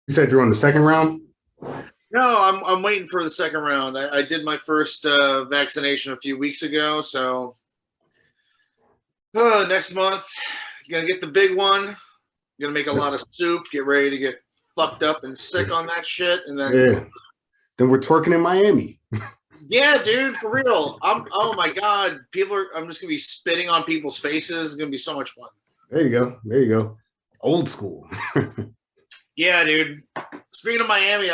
You said you're on the second round? No, I'm waiting for the second round. I did my first vaccination a few weeks ago, so next month gonna get the big one. Gonna make a lot of soup. Get ready to get fucked up and sick on that shit, and then Yeah. Then we're twerking in Miami. yeah, dude, for real. Oh my god, people are. I'm just gonna be spitting on people's faces. It's gonna be so much fun. There you go. There you go. Old school. Yeah, dude. Speaking of Miami,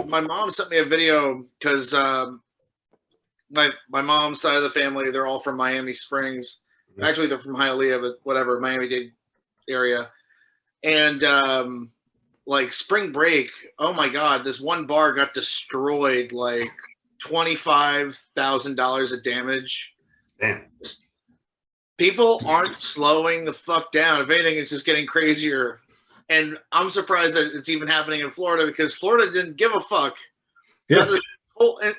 my mom sent me a video because my mom's side of the family, they're all from Miami Springs. Actually, they're from Hialeah, but whatever, Miami-Dade area. And like spring break, oh my god, this one bar got destroyed, like $25,000 of damage. Damn. People aren't slowing the fuck down. If anything, it's just getting crazier. And I'm surprised that it's even happening in Florida because Florida didn't give a fuck. Yeah. And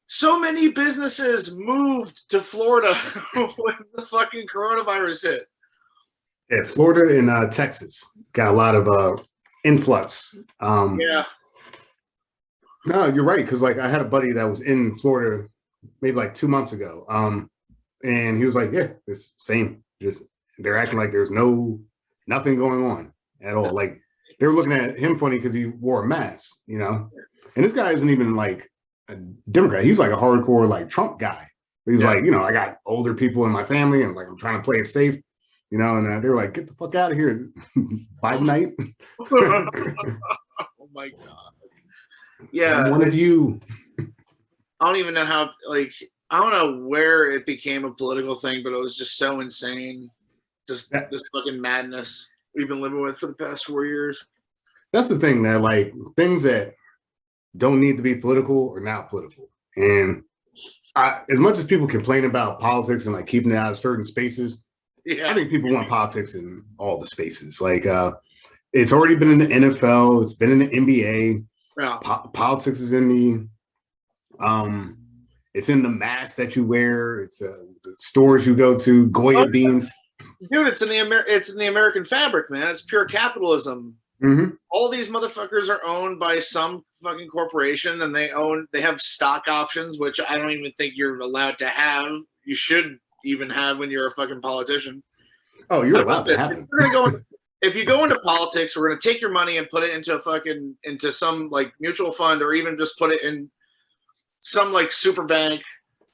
so many businesses moved to Florida when the fucking coronavirus hit. Yeah, Florida and Texas got a lot of influx. Yeah. No, you're right. Because like I had a buddy that was in Florida maybe like 2 months ago. And he was like, yeah, it's same. Just they're acting like there's nothing going on at all. Like they were looking at him funny because he wore a mask, you know. And this guy isn't even like a Democrat. He's like a hardcore like Trump guy. But he's like, you know, I got older people in my family, and like I'm trying to play it safe, you know. And they were like, get the fuck out of here, Biden night. Oh my god. Yeah, one of you. I don't even know how. Like, I don't know where it became a political thing, but it was just so insane. Just this fucking madness we've been living with for the past 4 years. That's the thing, that like things that don't need to be political are not political. And as much as people complain about politics and like keeping it out of certain spaces, I think people want politics in all the spaces. Like it's already been in the NFL, it's been in the NBA. Politics is in it's in the mask that you wear. It's the stores you go to. Goya beans, dude. It's in the American fabric, man. It's pure capitalism. Mm-hmm. All these motherfuckers are owned by some fucking corporation, and they have stock options, which I don't even think you're allowed to have. You should even have when you're a fucking politician. Oh, you're allowed to have them. If you go into politics, we're going to take your money and put it into some like mutual fund, or even just put it in some like super bank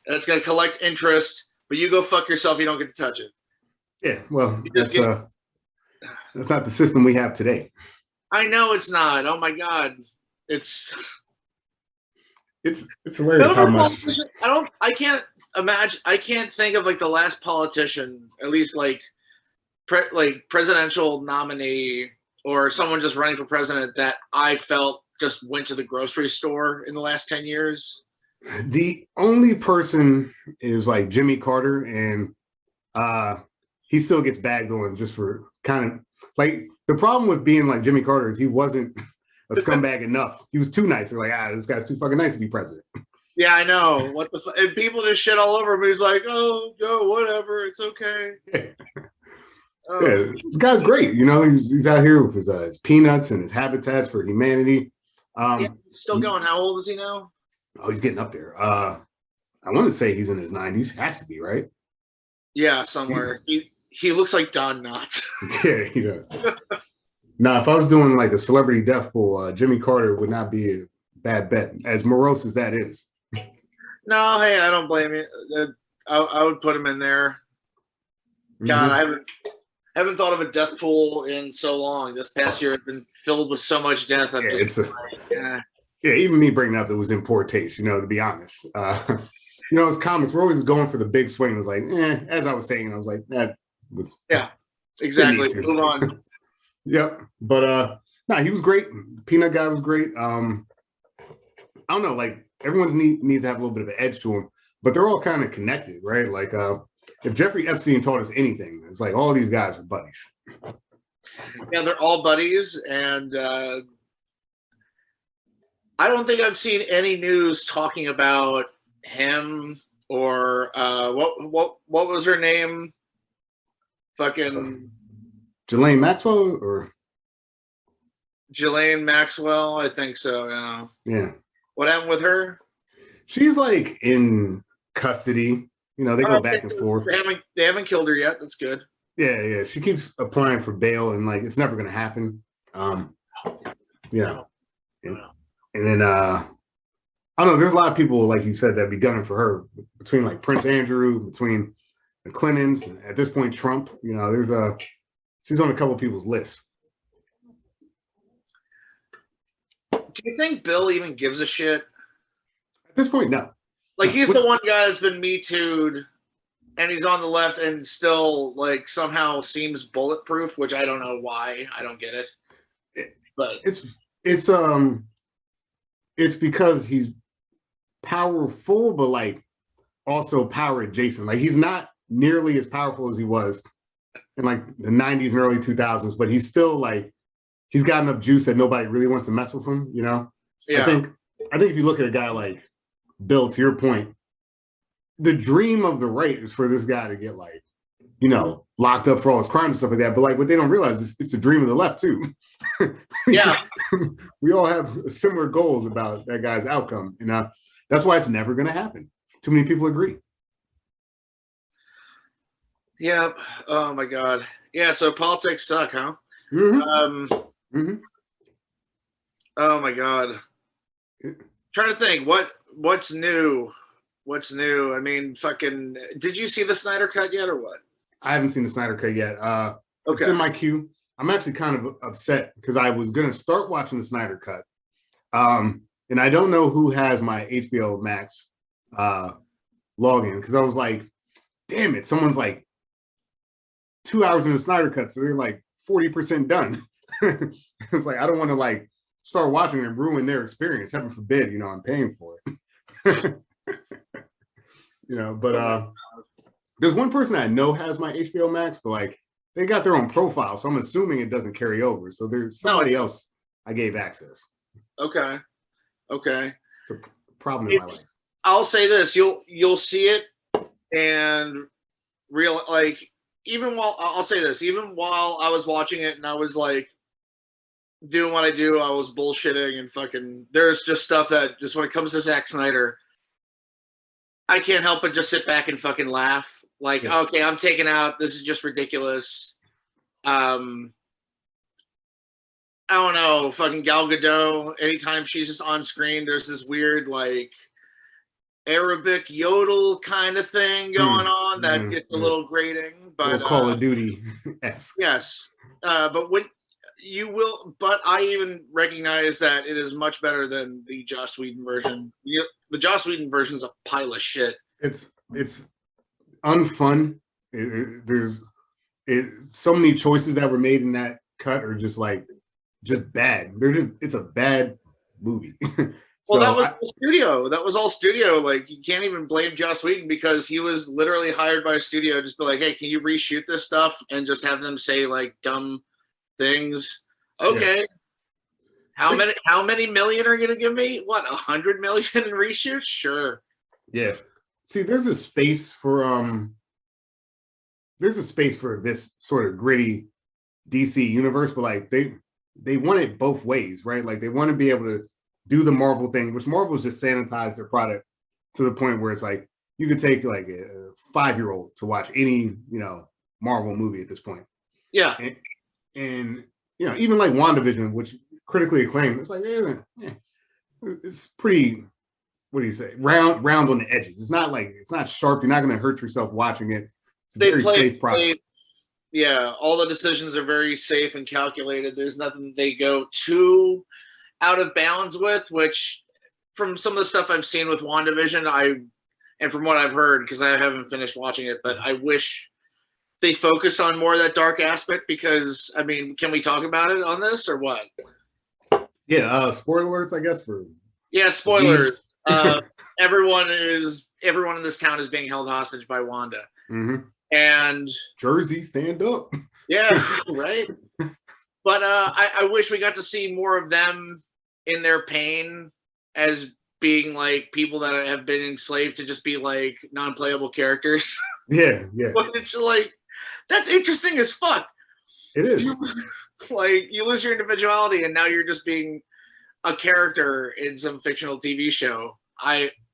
that's going to collect interest, but you go fuck yourself. You don't get to touch it. Yeah. Well, that's not the system we have today. I know it's not. Oh my god. It's hilarious how much I can't imagine. I can't think of like the last politician, at least like presidential nominee or someone just running for president that I felt just went to the grocery store in the last 10 years. The only person is like Jimmy Carter, and he still gets bagged on just for kind of like the problem with being like Jimmy Carter is he wasn't a scumbag enough. He was too nice. They're like, this guy's too fucking nice to be president. Yeah, I know. What the and people just shit all over him. He's like, oh, whatever, it's okay. Yeah. Yeah, this guy's great. You know, he's out here with his peanuts and his Habitats for Humanity. Still going. How old is he now? Oh, he's getting up there. I want to say he's in his 90s. Has to be, right? Yeah, somewhere. He looks like Don Knotts. Yeah, he does. Now, if I was doing like a celebrity death pool, Jimmy Carter would not be a bad bet, as morose as that is. No, hey, I don't blame you. I would put him in there. God, I haven't thought of a death pool in so long. This past year has been filled with so much death. Yeah, even me bringing up it was in poor taste, you know, to be honest. You know, as comics, we're always going for the big swing. It was like, as I was saying, I was like, that was exactly. Move on. Yep. But he was great. Peanut guy was great. I don't know, like everyone needs to have a little bit of an edge to them, but they're all kind of connected, right? Like if Jeffrey Epstein taught us anything, it's like all these guys are buddies. Yeah, they're all buddies, and I don't think I've seen any news talking about him or what was her name? Fucking Ghislaine Maxwell, or Ghislaine Maxwell, I think so. Yeah. Yeah. What happened with her? She's like in custody. You know, they go Okay, back and so forth. they haven't killed her yet. That's good. Yeah, yeah. She keeps applying for bail, and like it's never gonna happen. You know, and, and then I don't know. There's a lot of people, like you said, that be gunning for her between like Prince Andrew, between the Clintons, and at this point Trump. You know, she's on a couple of people's lists. Do you think Bill even gives a shit? At this point, no. Like No. he's the one guy that's been Me Too'd, and he's on the left and still like somehow seems bulletproof, which I don't know why. I don't get it. But it's because he's powerful, but like also power adjacent. Like he's not nearly as powerful as he was in like the 90s and early 2000s, but he's still like he's got enough juice that nobody really wants to mess with him, you know? yeah. I think if you look at a guy like Bill, to your point, the dream of the right is for this guy to get like, you know, locked up for all his crimes and stuff like that. But like what they don't realize is it's the dream of the left too. Yeah. We all have similar goals about that guy's outcome. And that's why it's never going to happen. Too many people agree. Yeah. Oh my God. Yeah. So politics suck, huh? Mm-hmm. Oh my God. Trying to think what's new. What's new? I mean, fucking. Did you see the Snyder Cut yet, or what? I haven't seen the Snyder Cut yet. It's Okay. in my queue. I'm actually kind of upset because I was going to start watching the Snyder Cut. And I don't know who has my HBO Max login because I was like, damn it, someone's like 2 hours in the Snyder Cut, so they're like 40% done. It's like I don't want to like start watching and ruin their experience. Heaven forbid, you know, I'm paying for it. You know, but there's one person I know has my HBO Max, but like they got their own profile, so I'm assuming it doesn't carry over. So there's somebody else I gave access. Okay. It's a problem in my life. I'll say this: you'll see it, and real like even while I'll say this, even while I was watching it and I was like doing what I do, I was bullshitting and fucking. There's just stuff that just when it comes to Zack Snyder, I can't help but just sit back and fucking laugh. Like, yeah. Okay, I'm taken out. This is just ridiculous. I don't know, fucking Gal Gadot. Anytime she's just on screen, there's this weird like Arabic yodel kind of thing going on that gets a little grating. But Call of Duty. Yes, but when you will, but I even recognize that it is much better than the Joss Whedon version. The Joss Whedon version is a pile of shit. It's unfun. There's so many choices that were made in that cut are just bad. It's a bad movie. Well, that was all studio. That was all studio. Like you can't even blame Joss Whedon because he was literally hired by a studio. Just be like, hey, can you reshoot this stuff and just have them say like dumb things? Okay. Yeah. How many million are you gonna give me? What, 100 million in reshoots? Sure. Yeah. See, there's a space for this sort of gritty DC universe, but like they want it both ways, right? Like they want to be able to do the Marvel thing, which Marvel's just sanitized their product to the point where it's like you could take like a 5-year-old to watch any, you know, Marvel movie at this point. Yeah. And you know, even like WandaVision, which critically acclaimed, it's like it's pretty, what do you say, round on the edges. It's not sharp. You're not going to hurt yourself watching it. It's a very safe product. Yeah, all the decisions are very safe and calculated. There's nothing they go too out of bounds with, which from some of the stuff I've seen with WandaVision, and from what I've heard, because I haven't finished watching it, but I wish they focused on more of that dark aspect because, I mean, can we talk about it on this or what? Yeah, spoiler alerts, I guess, for... Yeah, spoilers. Everyone in this town is being held hostage by Wanda. Mm-hmm. And... Jersey, stand up. Yeah, right? But I wish we got to see more of them in their pain as being like people that have been enslaved to just be like non-playable characters. Yeah. But it's like, that's interesting as fuck. It is. Like you lose your individuality, and now you're just being a character in some fictional TV show.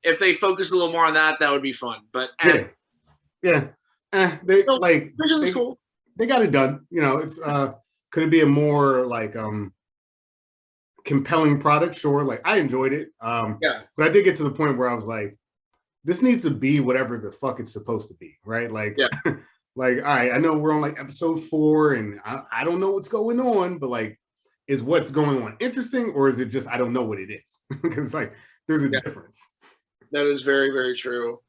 If they focus a little more on that, that would be fun. But yeah, they no, like Vision's cool. They got it done. You know, it's could it be a more like compelling product? Sure, like I enjoyed it. Yeah, but I did get to the point where I was like, this needs to be whatever the fuck it's supposed to be, right? Like, yeah. like, all right, I know we're on like episode 4, and I don't know what's going on, but like, is what's going on interesting, or is it just I don't know what it is? Because like, there's a difference. That is very, very true.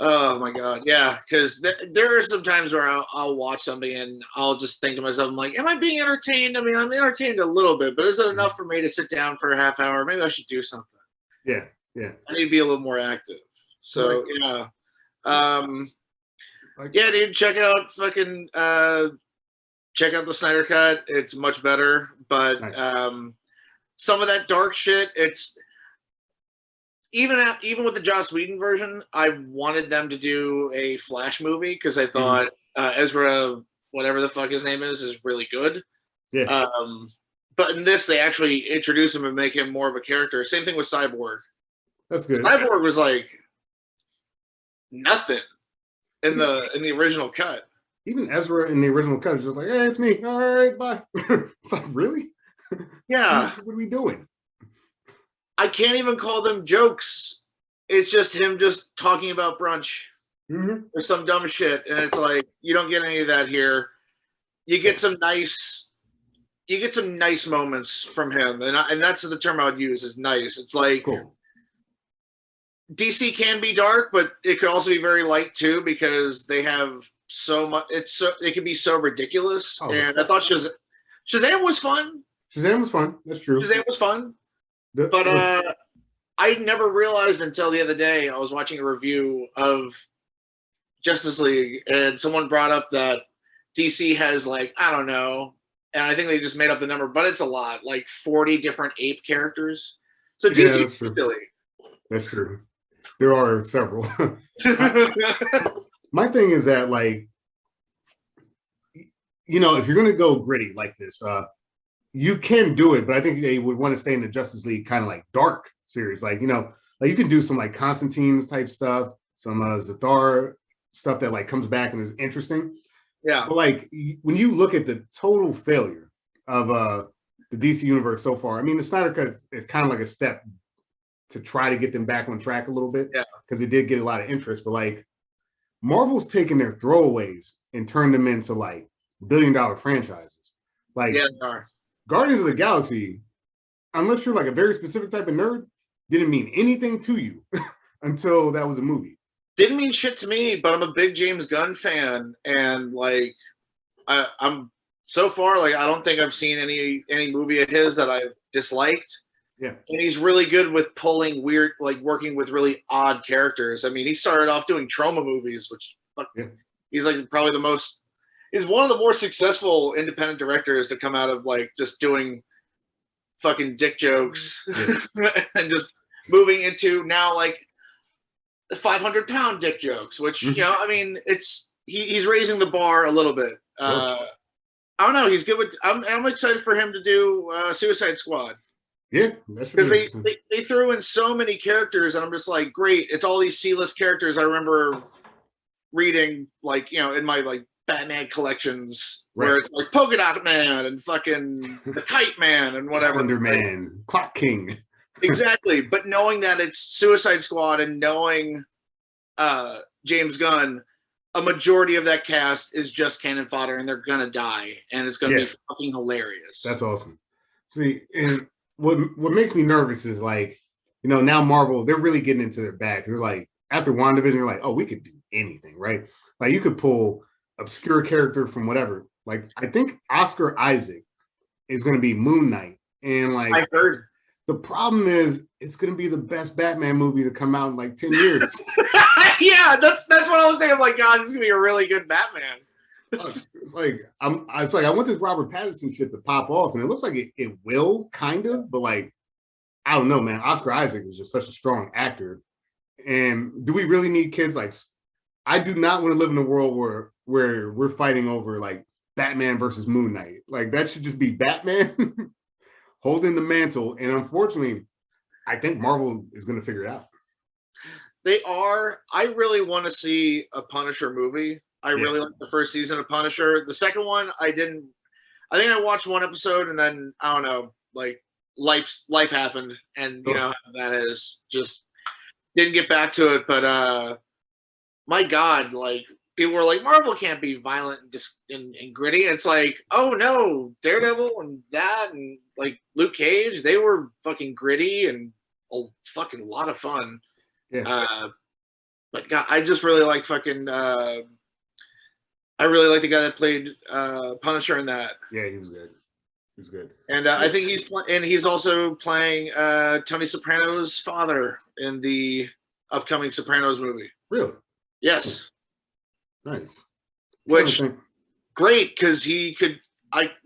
Oh my god, yeah. Because there are some times where I'll watch something and I'll just think to myself, I'm like, am I being entertained? I mean, I'm entertained a little bit, but is it enough for me to sit down for a half hour? Maybe I should do something. Yeah, yeah. I need to be a little more active. So yeah, yeah, dude. Check out check out the Snyder Cut. It's much better, but some of that dark shit, it's even with the Joss Whedon version, I wanted them to do a Flash movie because I thought Ezra, whatever the fuck his name is really good. Yeah. But in this, they actually introduce him and make him more of a character. Same thing with Cyborg. That's good. Cyborg was like nothing in the original cut. Even Ezra in the original cut is just like, hey, it's me. All right, bye. It's like, really? Yeah. What are we doing? I can't even call them jokes. It's just him just talking about brunch or some dumb shit. And it's like, you don't get any of that here. You get some nice moments from him. And that's the term I would use is nice. It's like DC can be dark, but it could also be very light too, because they have so much. It can be so ridiculous. And I thought Shazam was fun. Shazam was fun. That's true. Shazam was fun. But I never realized until the other day, I was watching a review of Justice League, and someone brought up that DC has like, I don't know, and I think they just made up the number, but it's a lot, like 40 different ape characters. So DC is silly. That's true. There are several. My thing is that, like, you know, if you're going to go gritty like this, you can do it, but I think they would want to stay in the Justice League kind of like dark series. Like, you know, like you can do some like Constantine's type stuff, some Zathar stuff that like comes back and is interesting. Yeah. But like when you look at the total failure of the DC universe so far, I mean, the Snyder Cut is kind of like a step to try to get them back on track a little bit. Yeah. Because it did get a lot of interest. But like Marvel's taken their throwaways and turned them into like billion-dollar franchises. Like Guardians of the Galaxy, unless you're like a very specific type of nerd, didn't mean anything to you until that was a movie. Didn't mean shit to me, but I'm a big James Gunn fan, and like I'm so far, like I don't think I've seen any movie of his that I've disliked. Yeah. And he's really good with pulling weird, like working with really odd characters. I mean, he started off doing trauma movies, which he's like he's one of the more successful independent directors to come out of like just doing fucking dick jokes and just moving into now like 500-pound dick jokes, which, you know, I mean, he's raising the bar a little bit. I don't know. He's good with, I'm excited for him to do Suicide Squad. Yeah, that's because they threw in so many characters, and I'm just like, great. It's all these C-list characters I remember reading, like, you know, in my like Batman collections, where it's like Polka Dot Man and fucking the Kite Man and whatever. Wonder Man, Clock King. Exactly, but knowing that it's Suicide Squad and knowing James Gunn, a majority of that cast is just cannon fodder, and they're gonna die, and it's gonna be fucking hilarious. That's awesome. See, and what makes me nervous is like, you know, now Marvel, they're really getting into their bag. They're like, after WandaVision, they're like, oh, we could do anything, right? Like you could pull obscure character from whatever. Like I think Oscar Isaac is going to be Moon Knight, and like I heard. The problem is it's going to be the best Batman movie to come out in like 10 years. Yeah, that's what I was saying. I'm like, God, this is going to be a really good Batman. It's like I want this Robert Pattinson shit to pop off, and it looks like it will kind of, but like I don't know, man. Oscar Isaac is just such a strong actor, and do we really need kids? Like, I do not want to live in a world where we're fighting over like Batman versus Moon Knight. Like that should just be Batman holding the mantle. And unfortunately, I think Marvel is going to figure it out. They are. I really want to see a Punisher movie. I really like the first season of Punisher. The second one, I didn't. I think I watched one episode and then I don't know, like life happened, and you know how that is. Just didn't get back to it. But my God, like people were like, Marvel can't be violent and just and gritty. It's like, oh no, Daredevil and that and like Luke Cage, they were fucking gritty and a fucking lot of fun. Yeah. But God, I just really like fucking. I really like the guy that played Punisher in that. Yeah, he was good. He was good. And I think he's also playing Tony Soprano's father in the upcoming Sopranos movie. Really? Yes. Nice. Which great because he could.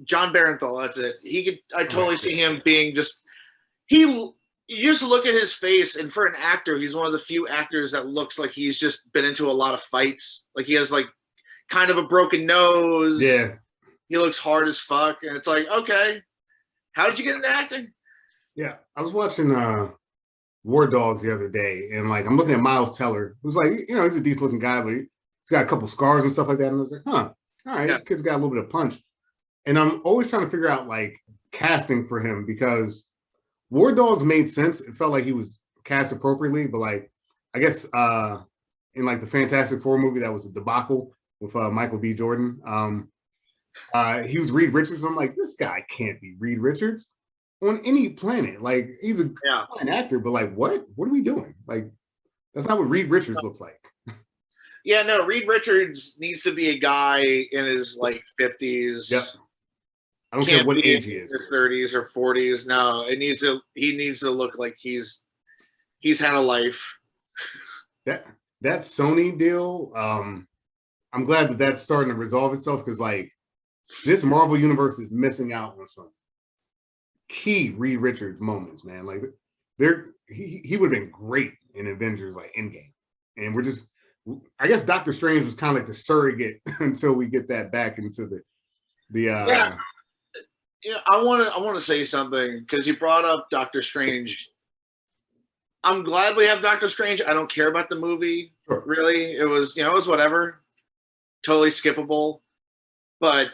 John Barenthal. That's it. He could. I totally see him being just. You just look at his face, and for an actor, he's one of the few actors that looks like he's just been into a lot of fights. Like he has like kind of a broken nose. Yeah. He looks hard as fuck, and it's like, okay, how did you get into acting? Yeah, I was watching War Dogs the other day, and like I'm looking at Miles Teller, who's like, you know, he's a decent looking guy, but he's got a couple scars and stuff like that. And I was like, huh, all right, this kid's got a little bit of punch. And I'm always trying to figure out like casting for him because War Dogs made sense. It felt like he was cast appropriately, but like I guess in like the Fantastic Four movie that was a debacle with Michael B. Jordan. He was Reed Richards. And I'm like, this guy can't be Reed Richards on any planet. Like he's a fine actor, but like what are we doing? Like that's not what Reed Richards looks like. Yeah, no, Reed Richards needs to be a guy in his like 50s. Yep. I don't care what age he is. His 30s or 40s. No, he needs to look like he's had a life. That Sony deal, I'm glad that that's starting to resolve itself because like this Marvel universe is missing out on some key Reed Richards moments, man. Like he would have been great in Avengers like Endgame. And we're just I guess Doctor Strange was kind of like the surrogate until we get that back into the Yeah, I want to say something because you brought up Doctor Strange. I'm glad we have Doctor Strange. I don't care about the movie. Sure. Really. It was whatever. Totally skippable. But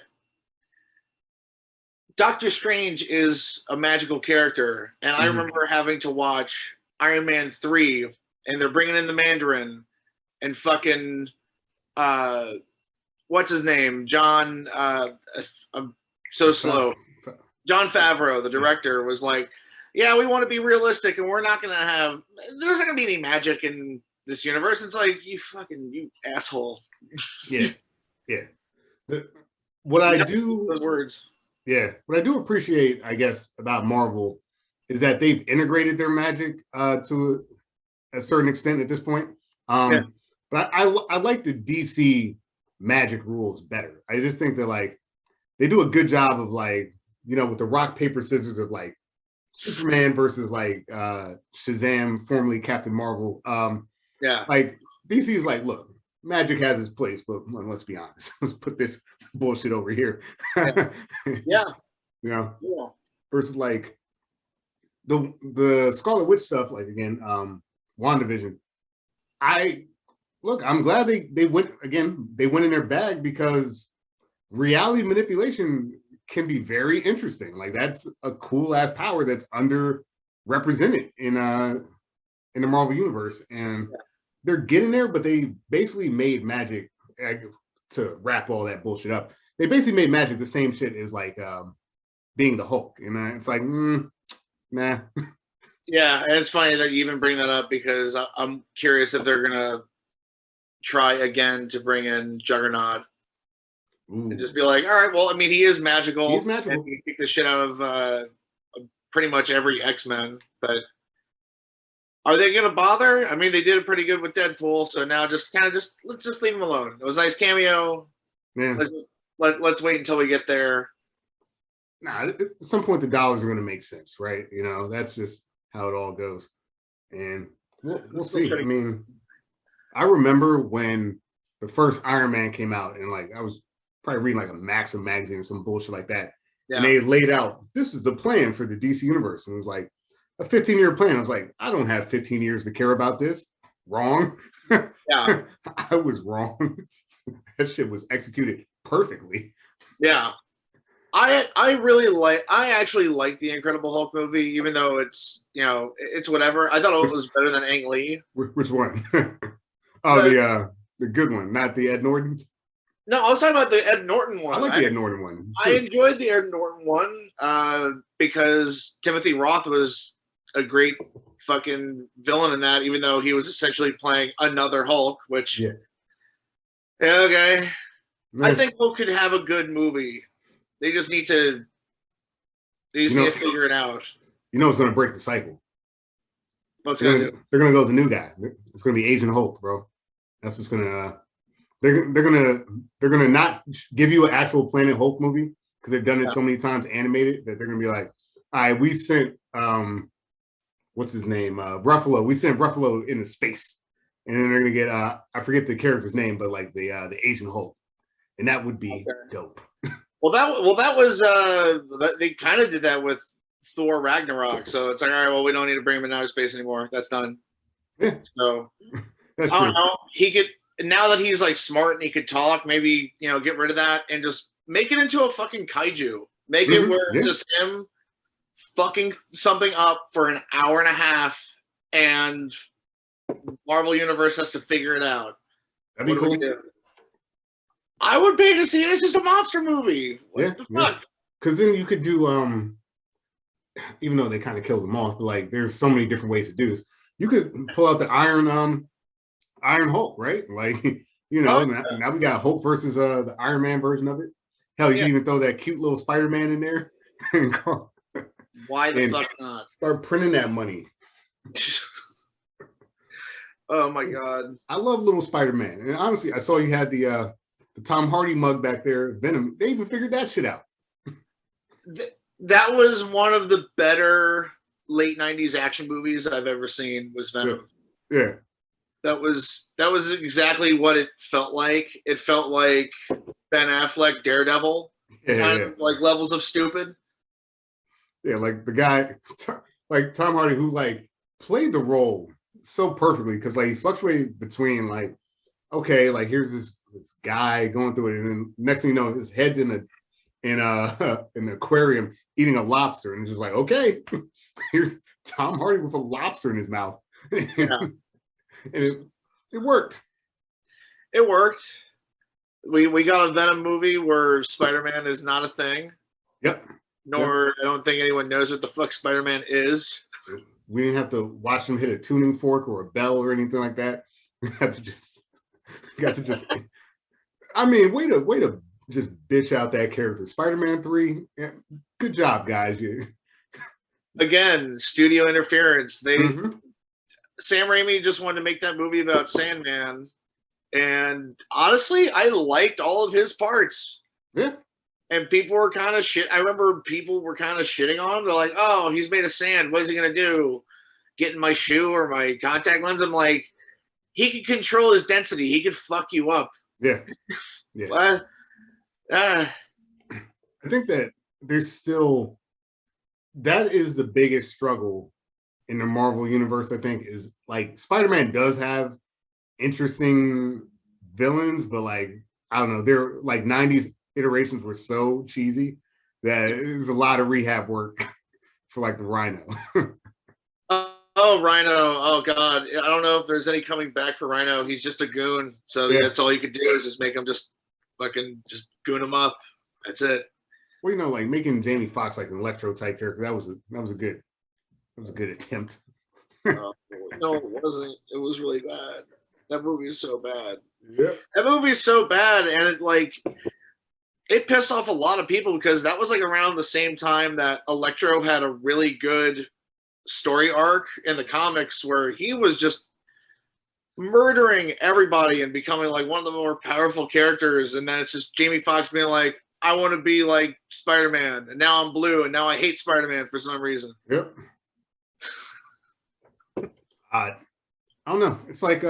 Doctor Strange is a magical character. And I remember having to watch Iron Man 3 and they're bringing in the Mandarin and fucking what's his name? John I'm so slow. Jon Favreau, the director, was like, yeah, we want to be realistic and we're not going to have, there's not going to be any magic in this universe. It's like, you asshole. Yeah. Yeah. What I do, those words. Yeah. What I do appreciate, I guess, about Marvel is that they've integrated their magic to a certain extent at this point. But I like the DC magic rules better. I just think that like they do a good job of like, you know, with the rock, paper, scissors of like Superman versus like Shazam, formerly Captain Marvel. Like DC is like, look, magic has its place, but let's be honest. Let's put this bullshit over here. You know, versus like the Scarlet Witch stuff, like again, WandaVision. I'm glad they went again, they went in their bag because reality manipulation can be very interesting. Like that's a cool ass power that's underrepresented in the Marvel universe, and they're getting there. But they basically made magic to wrap all that bullshit up. They basically made magic the same shit as like being the Hulk, and it's like, nah. Yeah, and it's funny that you even bring that up because I'm curious if they're gonna try again to bring in Juggernaut. Ooh. And just be like, all right, well, I mean, he is magical. He's magical. And he kick the shit out of pretty much every X-Men. But are they going to bother? I mean, they did it pretty good with Deadpool, so now let's just leave him alone. It was a nice cameo. Yeah. Let's wait until we get there. Nah, at some point the dollars are going to make sense, right? You know, that's just how it all goes, and we'll see. I mean, I remember when the first Iron Man came out, and like I was probably reading like a Maxim magazine or some bullshit like that. Yeah. And they laid out, this is the plan for the DC universe. And it was like a 15-year plan. I was like, I don't have 15 years to care about this. Wrong. Yeah. I was wrong. That shit was executed perfectly. Yeah. I actually like the Incredible Hulk movie, even though it's, you know, it's whatever. I thought it was better than Ang Lee. Which one? Oh, the good one, not the Ed Norton. No, I was talking about the Ed Norton one. I like the Ed Norton one. I enjoyed the Ed Norton one because Timothy Roth was a great fucking villain in that, even though he was essentially playing another Hulk, which, yeah, okay. I think Hulk could have a good movie. They just need to figure it out. You know it's going to break the cycle. What's going to do? They're going to go with the new guy. It's going to be Agent Hulk, bro. That's just going to... They're gonna not give you an actual Planet Hulk movie because they've done it so many times animated that they're gonna be like, all right, we sent what's his name, Ruffalo. We sent Ruffalo into space, and then they're gonna get I forget the character's name, but like the Asian Hulk, and that would be dope. Well, that was they kind of did that with Thor Ragnarok, so it's like, all right, well, we don't need to bring him in outer space anymore. That's done. Yeah. So that's I don't true. know. He could. Now that he's like smart and he could talk, maybe, you know, get rid of that and just make it into a fucking kaiju. Make it where it's just him fucking something up for an hour and a half, and Marvel Universe has to figure it out. That'd be cool. I would pay to see it. It's just a monster movie. What the fuck? Because then you could do even though they kind of killed them off, but like there's so many different ways to do this. You could pull out the Iron Hulk, right? Like, you know, now we got Hulk versus the Iron Man version of it. Hell, you can even throw that cute little Spider-Man in there. Why the fuck not? Start printing that money. Oh my god. I love little Spider-Man. And honestly, I saw you had the Tom Hardy mug back there, Venom. They even figured that shit out. That was one of the better late 90s action movies I've ever seen, was Venom. Yeah. That was exactly what it felt like. It felt like Ben Affleck Daredevil, kind of like levels of stupid. Yeah, like the guy, like Tom Hardy, who like played the role so perfectly because like he fluctuated between like, okay, like here's this guy going through it, and then next thing you know, his head's in an aquarium eating a lobster, and it's just like, okay, here's Tom Hardy with a lobster in his mouth. And it worked. It worked. We got a Venom movie where Spider-Man is not a thing. Yep. Nor I don't think anyone knows what the fuck Spider-Man is. We didn't have to watch him hit a tuning fork or a bell or anything like that. We got to just I mean, way to just bitch out that character. Spider-Man 3, good job, guys. Again, studio interference. Sam Raimi just wanted to make that movie about Sandman, and honestly, I liked all of his parts. Yeah. And people were kind of shit. I remember people were kind of shitting on him. They're like, "Oh, he's made of sand. What is he gonna do? Get in my shoe or my contact lens?" I'm like, he could control his density. He could fuck you up. Yeah. I think that there's still, that is the biggest struggle in the Marvel universe. I think is like Spider-Man does have interesting villains, but like I don't know, they're like 90s iterations were so cheesy that there's a lot of rehab work for like the Rhino. Oh, Rhino. Oh god, I don't know if there's any coming back for Rhino. He's just a goon, so that's all you could do is just make him just fucking just goon him up. That's it. Well, you know, like making Jamie Foxx like an Electro type character, that was a good attempt. No, it wasn't. It was really bad. That movie is so bad. Yeah. That movie is so bad, and it pissed off a lot of people because that was like around the same time that Electro had a really good story arc in the comics where he was just murdering everybody and becoming like one of the more powerful characters, and then it's just Jamie Foxx being like, I want to be like Spider-Man, and now I'm blue, and now I hate Spider-Man for some reason. Yep. I don't know. It's like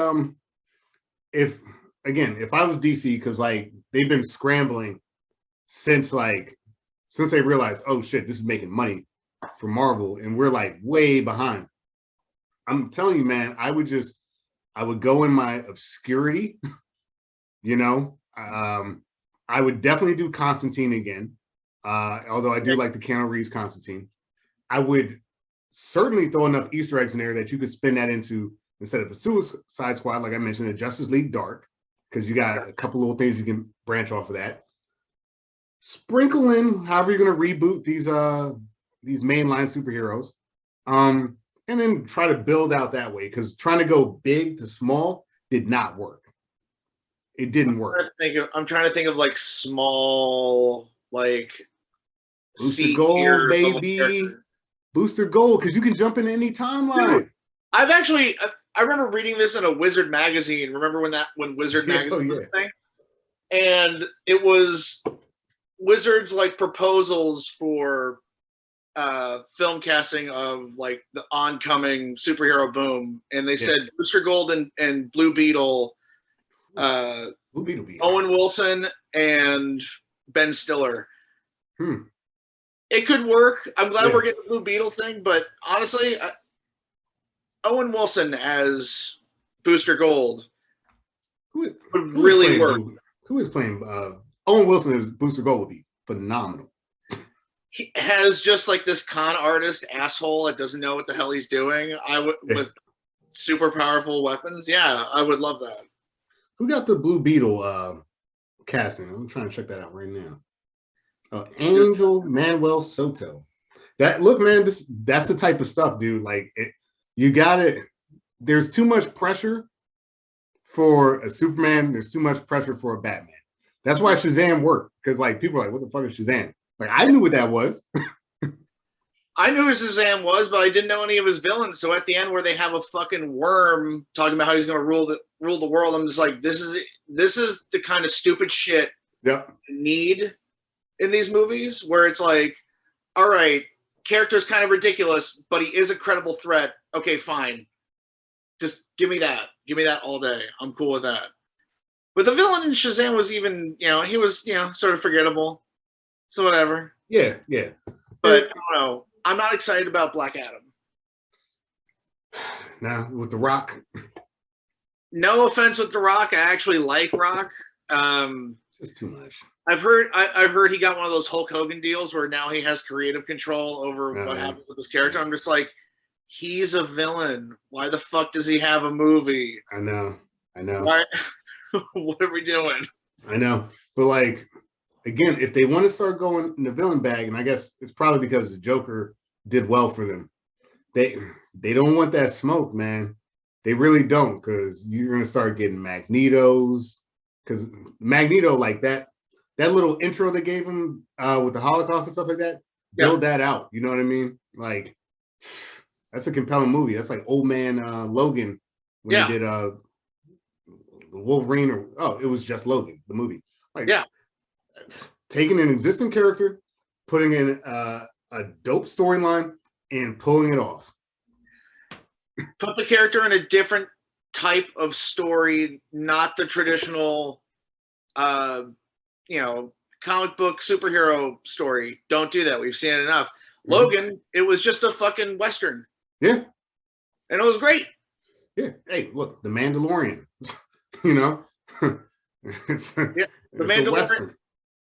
if I was DC, because like they've been scrambling since they realized, oh shit, this is making money for Marvel, and we're like way behind. I'm telling you, man, I would go in my obscurity, you know. I would definitely do Constantine again. Although I do like the Keanu Reeves Constantine. I would certainly throw enough Easter eggs in there that you could spin that into, instead of a Suicide Squad, like I mentioned, a Justice League Dark, because you got a couple little things you can branch off of that. Sprinkle in however you're going to reboot these mainline superheroes, and then try to build out that way, because trying to go big to small did not work. It didn't work. I'm trying to think of like small, like Booster Gold, baby. Booster Gold, because you can jump in any timeline. Dude, I remember reading this in a Wizard magazine. Remember when Wizard magazine was a thing? And it was Wizard's like proposals for film casting of like the oncoming superhero boom, and they said Booster Gold and Blue Beetle, Blue Beetle Owen Wilson and Ben Stiller. It could work. I'm glad we're getting the Blue Beetle thing, but honestly, Owen Wilson as Booster Gold would really work. Who is playing Owen Wilson as Booster Gold would be phenomenal. He has just like this con artist asshole that doesn't know what the hell he's doing. With super powerful weapons. Yeah, I would love that. Who got the Blue Beetle casting? I'm trying to check that out right now. Angel Manuel Soto. Look, man, that's the type of stuff, dude. Like you got it. There's too much pressure for a Superman. There's too much pressure for a Batman. That's why Shazam worked, because like people are like, what the fuck is Shazam? Like I knew what that was. I knew who Shazam was, but I didn't know any of his villains. So at the end, where they have a fucking worm talking about how he's going to rule the world, I'm just like, this is the kind of stupid shit you need in these movies, where it's like, all right, character's kind of ridiculous, but he is a credible threat. Okay, fine. Just give me that. Give me that all day. I'm cool with that. But the villain in Shazam was even, he was, sort of forgettable. So whatever. Yeah. But I don't know. I'm not excited about Black Adam. Nah, with The Rock. No offense with The Rock. I actually like Rock. It's too much. I've heard he got one of those Hulk Hogan deals where now he has creative control over what happened with his character. I'm just like, he's a villain. Why the fuck does he have a movie? I know. Why? What are we doing? I know. But like, again, if they want to start going in the villain bag, and I guess it's probably because the Joker did well for them, they don't want that smoke, man. They really don't, because you're going to start getting Magnetos. Because Magneto, like that little intro they gave him with the Holocaust and stuff like that, build that out. You know what I mean? Like, that's a compelling movie. That's like Old Man Logan when he did the Wolverine, it was just Logan, the movie. Like, taking an existing character, putting in a dope storyline, and pulling it off. Put the character in a different type of story, not the traditional, comic book superhero story. Don't do that. We've seen it enough. Logan, it was just a fucking Western. Yeah. And it was great. Yeah. Hey, look, The Mandalorian. It's The Mandalorian.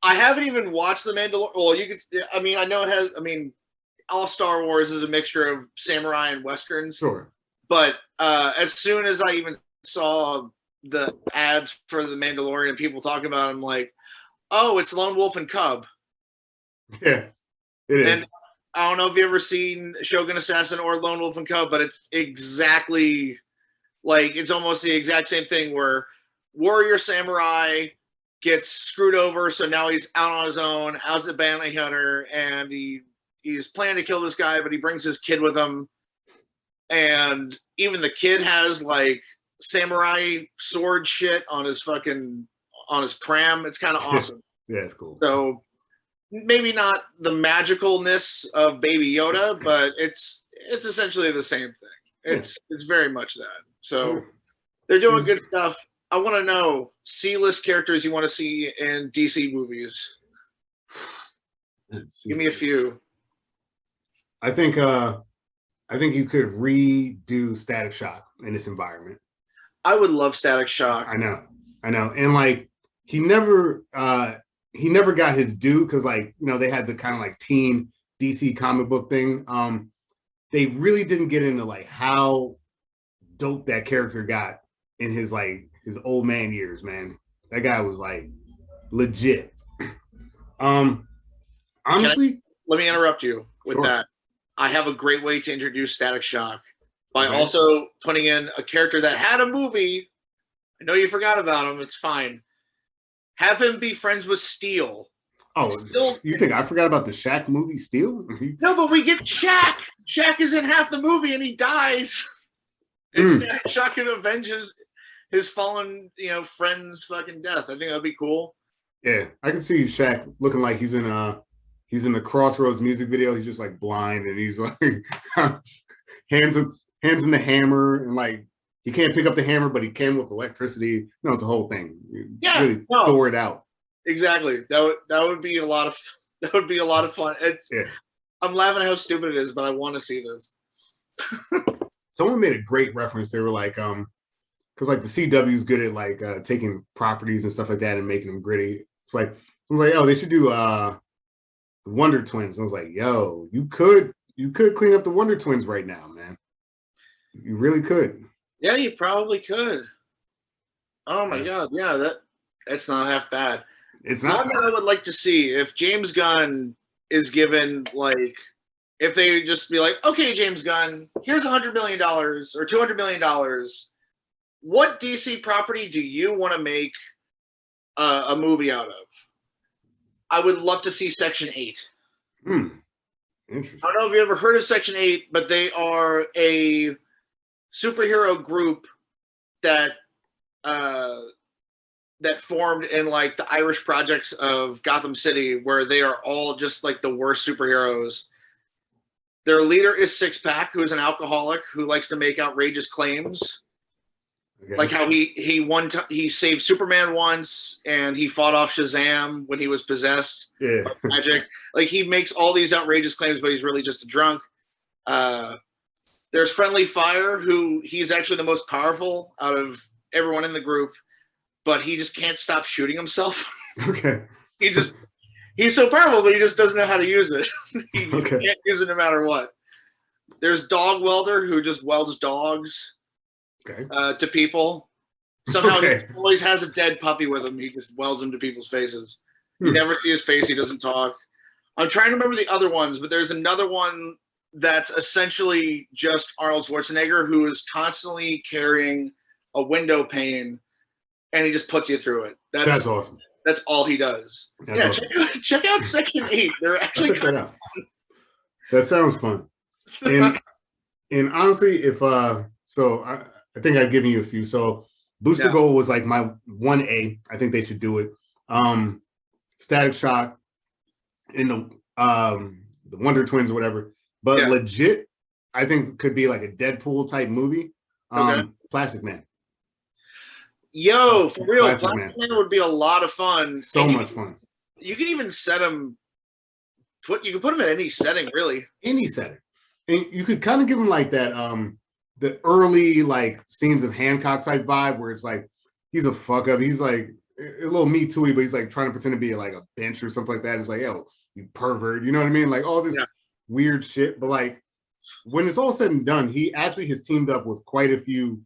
I haven't even watched The Mandalorian. Well, you could. I mean, I know it has. I mean, all Star Wars is a mixture of samurai and westerns. Sure. But as soon as I even saw the ads for The Mandalorian and people talking about it, I'm like, oh, it's Lone Wolf and Cub. Yeah, it is. And I don't know if you've ever seen Shogun Assassin or Lone Wolf and Cub, but it's exactly like, it's almost the exact same thing, where warrior samurai gets screwed over, so now he's out on his own as a bounty hunter, and he's planning to kill this guy, but he brings his kid with him, and even the kid has like samurai sword shit on his pram. It's kind of awesome. Yeah, it's cool. So maybe not the magicalness of Baby Yoda, but it's essentially the same thing. It's very much that. So they're doing good stuff. I want to know C-list characters you want to see in DC movies. Give me a few. I think you could redo Static Shock in this environment. I would love Static Shock. I know, and like he never got his due because like they had the kind of like teen DC comic book thing. They really didn't get into like how dope that character got in his old man years, man. That guy was like legit. Honestly, let me interrupt you with that. I have a great way to introduce Static Shock by also putting in a character that had a movie. I know you forgot about him. It's fine. Have him be friends with Steel. Oh, you think I forgot about the Shaq movie, Steel? No, but we get Shaq. Shaq is in half the movie and he dies. And Static Shock avenges his fallen, friend's fucking death. I think that'd be cool. Yeah, I can see Shaq looking like he's in the Crossroads music video. He's just like blind and he's like hands him the hammer and like he can't pick up the hammer, but he can with electricity. No, it's a whole thing. Really throw it out. Exactly. That would be a lot of fun. I'm laughing at how stupid it is, but I want to see this. Someone made a great reference. They were like, because like the CW is good at like taking properties and stuff like that and making them gritty. It's like I was like, oh, they should do Wonder Twins. And I was like, yo, you could clean up the Wonder Twins right now, man. You really could. Yeah, you probably could. Oh my god, yeah, that's not half bad. It's not. What I would like to see if James Gunn is given like, if they just be like, okay, James Gunn, here's $100 million or $200 million. What DC property do you want to make a movie out of? I would love to see Section 8. Interesting. I don't know if you ever heard of Section 8, but they are a superhero group that formed in like the Irish projects of Gotham City, where they are all just like the worst superheroes. Their leader is Six Pack, who is an alcoholic who likes to make outrageous claims. Okay. Like how he saved Superman once and he fought off Shazam when he was possessed by magic. Like he makes all these outrageous claims, but he's really just a drunk. There's Friendly Fire, who he's actually the most powerful out of everyone in the group, but he just can't stop shooting himself. Okay. He's so powerful, but he just doesn't know how to use it. He can't use it no matter what. There's Dog Welder, who just welds dogs to people. Somehow he always has a dead puppy with him. He just welds them to people's faces. You never see his face. He doesn't talk. I'm trying to remember the other ones, but there's another one that's essentially just Arnold Schwarzenegger, who is constantly carrying a window pane, and he just puts you through it. That's awesome. That's all he does. That's awesome. check out Section 8. They're actually that sounds fun. And honestly, if so I think I've given you a few. So Booster Gold was like my 1A. I think they should do it. Static Shock in the Wonder Twins or whatever. But legit, I think could be like a Deadpool type movie. Plastic Man. Yo, for real, Plastic Man would be a lot of fun. So much fun. You can even set him. You can put him in any setting, really. Any setting, and you could kind of give him like that. The early like scenes of Hancock type vibe, where it's like he's a fuck up. He's like a little Me Too-y, but he's like trying to pretend to be like a bench or something like that. It's like, yo, you pervert. You know what I mean? Like all this weird shit. But like when it's all said and done, he actually has teamed up with quite a few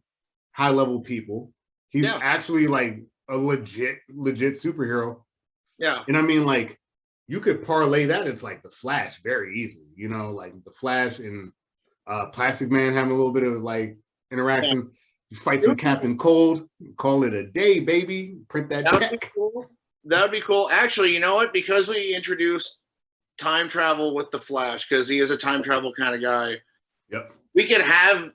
high level people. He's actually like a legit superhero. Yeah. And I mean, like, you could parlay that into like the Flash very easily, like the Flash and Plastic Man having a little bit of like interaction. You fight some Captain Cold, call it a day, baby. Print that check. That would be cool. Actually, you know what? Because we introduced time travel with the Flash, because he is a time travel kind of guy. Yep. We could have,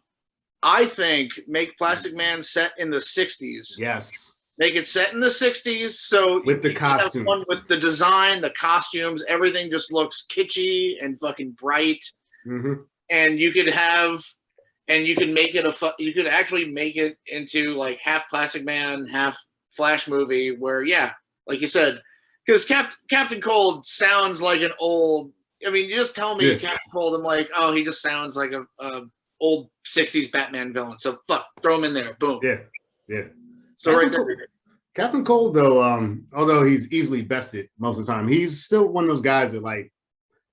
I think, make Plastic Man set in the 60s. Yes. Make it set in the 60s. So with the costume. With the design, the costumes, everything just looks kitschy and fucking bright. Mm-hmm. And you could have, and you could make it you could actually make it into like half Plastic Man, half Flash movie where, like you said, because Captain Cold sounds like an old. I mean, you just tell me Captain Cold, I'm like, oh, he just sounds like a old '60s Batman villain. So fuck, throw him in there. Boom. Yeah. So Captain right there. Cold, Captain Cold, though, although he's easily bested most of the time, he's still one of those guys that, like,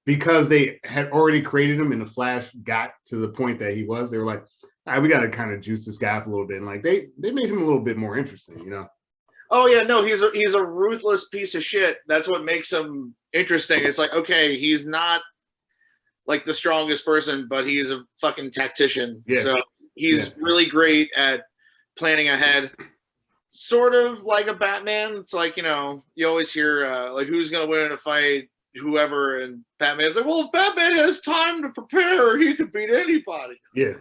because they had already created him and the Flash got to the point that he was, they were like, all right, we got to kind of juice this guy up a little bit. And like they made him a little bit more interesting, you know? Oh yeah, no, he's a ruthless piece of shit. That's what makes him interesting. It's like, okay, he's not like the strongest person, but he's a fucking tactician. Yeah. So he's really great at planning ahead. Sort of like a Batman. It's like, you know, you always hear like who's gonna win in a fight, whoever, and Batman's like, well, if Batman has time to prepare, he could beat anybody. Yeah.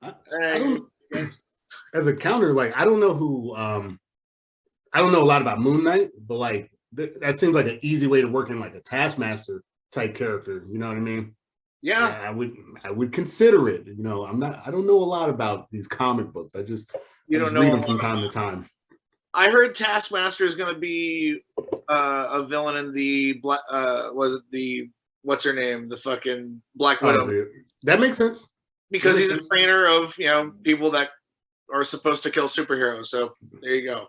I don't, as a counter, like I don't know who I don't know a lot about Moon Knight, but like that seems like an easy way to work in like a Taskmaster type character. You know what I mean? Yeah. I would consider it. You know, I don't know a lot about these comic books. I just read them from time to time. I heard Taskmaster is going to be a villain in the what's her name? The fucking Black Widow. That makes sense. Because he's a trainer of, you know, people that are supposed to kill superheroes. So there you go.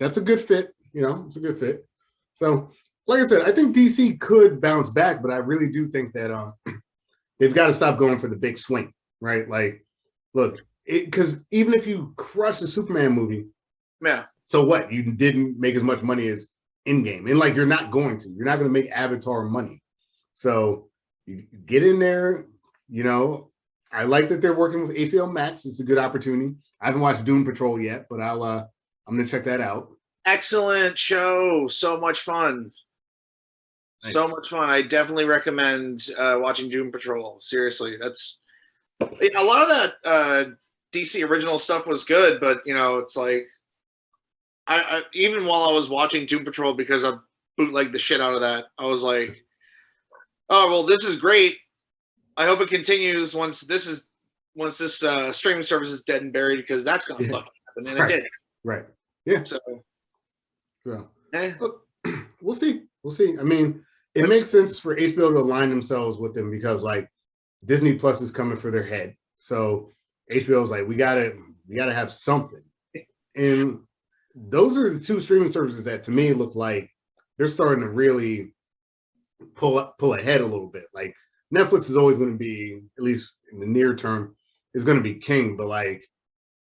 That's a good fit. You know, it's a good fit. So, like I said, I think DC could bounce back, but I really do think that they've got to stop going for the big swing, right? Like, look, because even if you crush a Superman movie, yeah. So what? You didn't make as much money as Endgame, and like you're not going to. You're not going to make Avatar money. So you get in there. You know, I like that they're working with HBO Max. It's a good opportunity. I haven't watched Doom Patrol yet, but I'm going to check that out. Excellent show. So much fun. Nice. So much fun. I definitely recommend watching Doom Patrol. Seriously, that's a lot of that DC original stuff was good, but you know, it's like I even while I was watching Doom Patrol, because I bootlegged the shit out of that, I was like, oh well, this is great. I hope it continues once this streaming service is dead and buried, because that's gonna fucking happen, and it did. Right. Yeah. So we'll see. I mean, it makes sense for HBO to align themselves with them, because like Disney Plus is coming for their head. So HBO's like, we gotta have something. And those are the two streaming services that to me look like they're starting to really pull ahead a little bit. Like Netflix is always going to be, at least in the near term, is going to be king. But like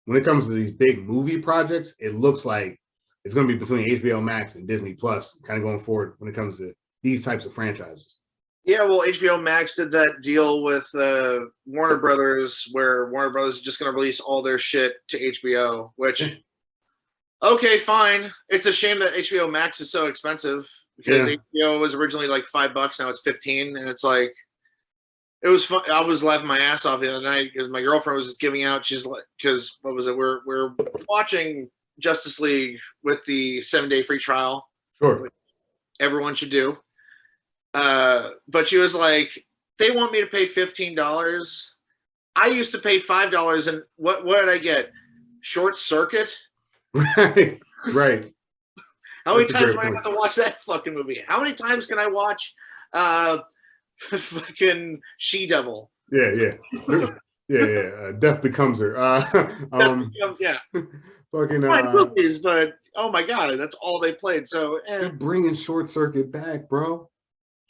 when it comes to these big movie projects, it looks like it's going to be between HBO Max and Disney Plus kind of going forward when it comes to these types of franchises. Yeah, well, HBO Max did that deal with Warner Brothers, where Warner Brothers is just going to release all their shit to HBO, which, okay, fine. It's a shame that HBO Max is so expensive, because HBO was originally like $5, now it's $15, and it's like, it was fun. I was laughing my ass off the other night because my girlfriend was just giving out. She's like, because what was it? We're watching Justice League with the 7-day free trial. Sure. Which everyone should do. But she was like, they want me to pay $15. I used to pay $5, and what did I get? Short Circuit? Right. How many times do I have to watch that fucking movie? How many times can I watch fucking She-Devil? Yeah. Death Becomes Her. Yeah. Fucking movies, but oh my god, that's all they played. So they're bringing Short Circuit back, bro.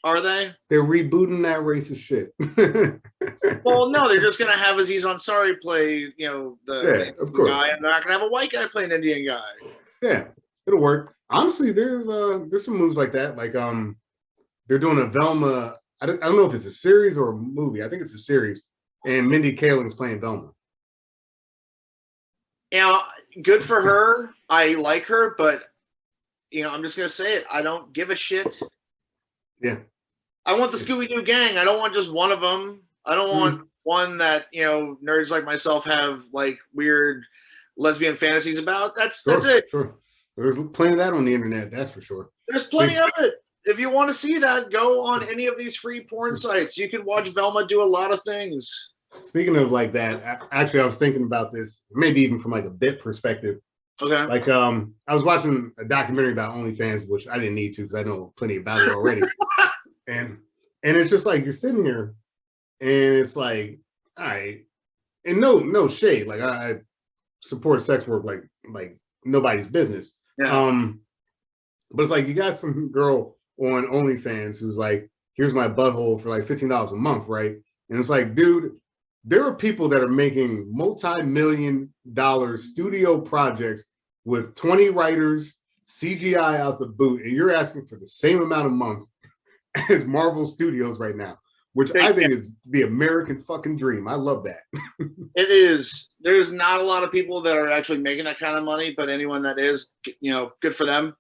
Are they? They're rebooting that racist shit. Well, no, they're just gonna have Aziz Ansari play, you know, the of course. guy, and they're not gonna have a white guy play an Indian guy. Yeah, it'll work. Honestly, there's some moves like that. Like they're doing a Velma. I don't know if it's a series or a movie. I think it's a series, and Mindy Kaling's playing Velma. You know, good for her. I like her, but you know, I'm just gonna say it. I don't give a shit. Yeah. I want the Scooby-Doo gang. I don't want just one of them. I don't want one that, you know, nerds like myself have like weird lesbian fantasies about. That's it. Sure. There's plenty of that on the internet. That's for sure. There's plenty of it. If you want to see that, go on any of these free porn sites. You can watch Velma do a lot of things. Speaking of like that, actually, I was thinking about this, maybe even from like a bit perspective. Okay. Like I was watching a documentary about OnlyFans, which I didn't need to because I know plenty about it already. and it's just like you're sitting here and it's like, all right, and no shade. Like I support sex work like nobody's business. Yeah. But it's like you got some girl on OnlyFans who's like, here's my butthole for like $15 a month, right? And it's like, dude, there are people that are making multi-million-dollar studio projects with 20 writers, CGI out the boot, and you're asking for the same amount of month as Marvel Studios right now, which I think is the American fucking dream. I love that. It is. There's not a lot of people that are actually making that kind of money, but anyone that is, good for them.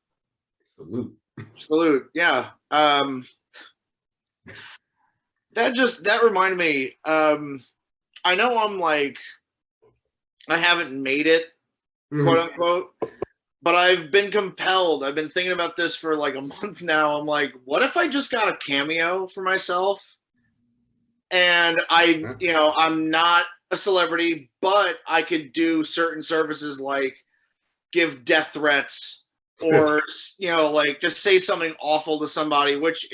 Salute. Yeah. That reminded me. I know I'm like, I haven't made it, quote unquote, but I've been compelled. I've been thinking about this for like a month now. I'm like, what if I just got a cameo for myself? And I'm not a celebrity, but I could do certain services like give death threats or, like just say something awful to somebody, which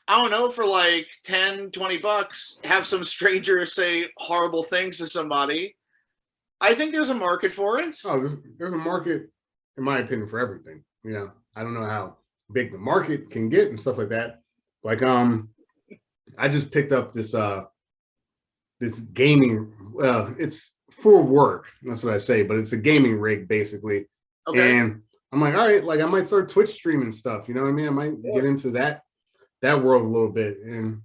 I don't know, for like 10, $20, have some stranger say horrible things to somebody. I think there's a market for it. Oh, there's a market, in my opinion, for everything. I don't know how big the market can get and stuff like that. Like, I just picked up this gaming. It's for work. That's what I say, but it's a gaming rig basically. Okay. And I'm like, all right, like I might start Twitch streaming stuff. You know what I mean? I might get into that world a little bit, and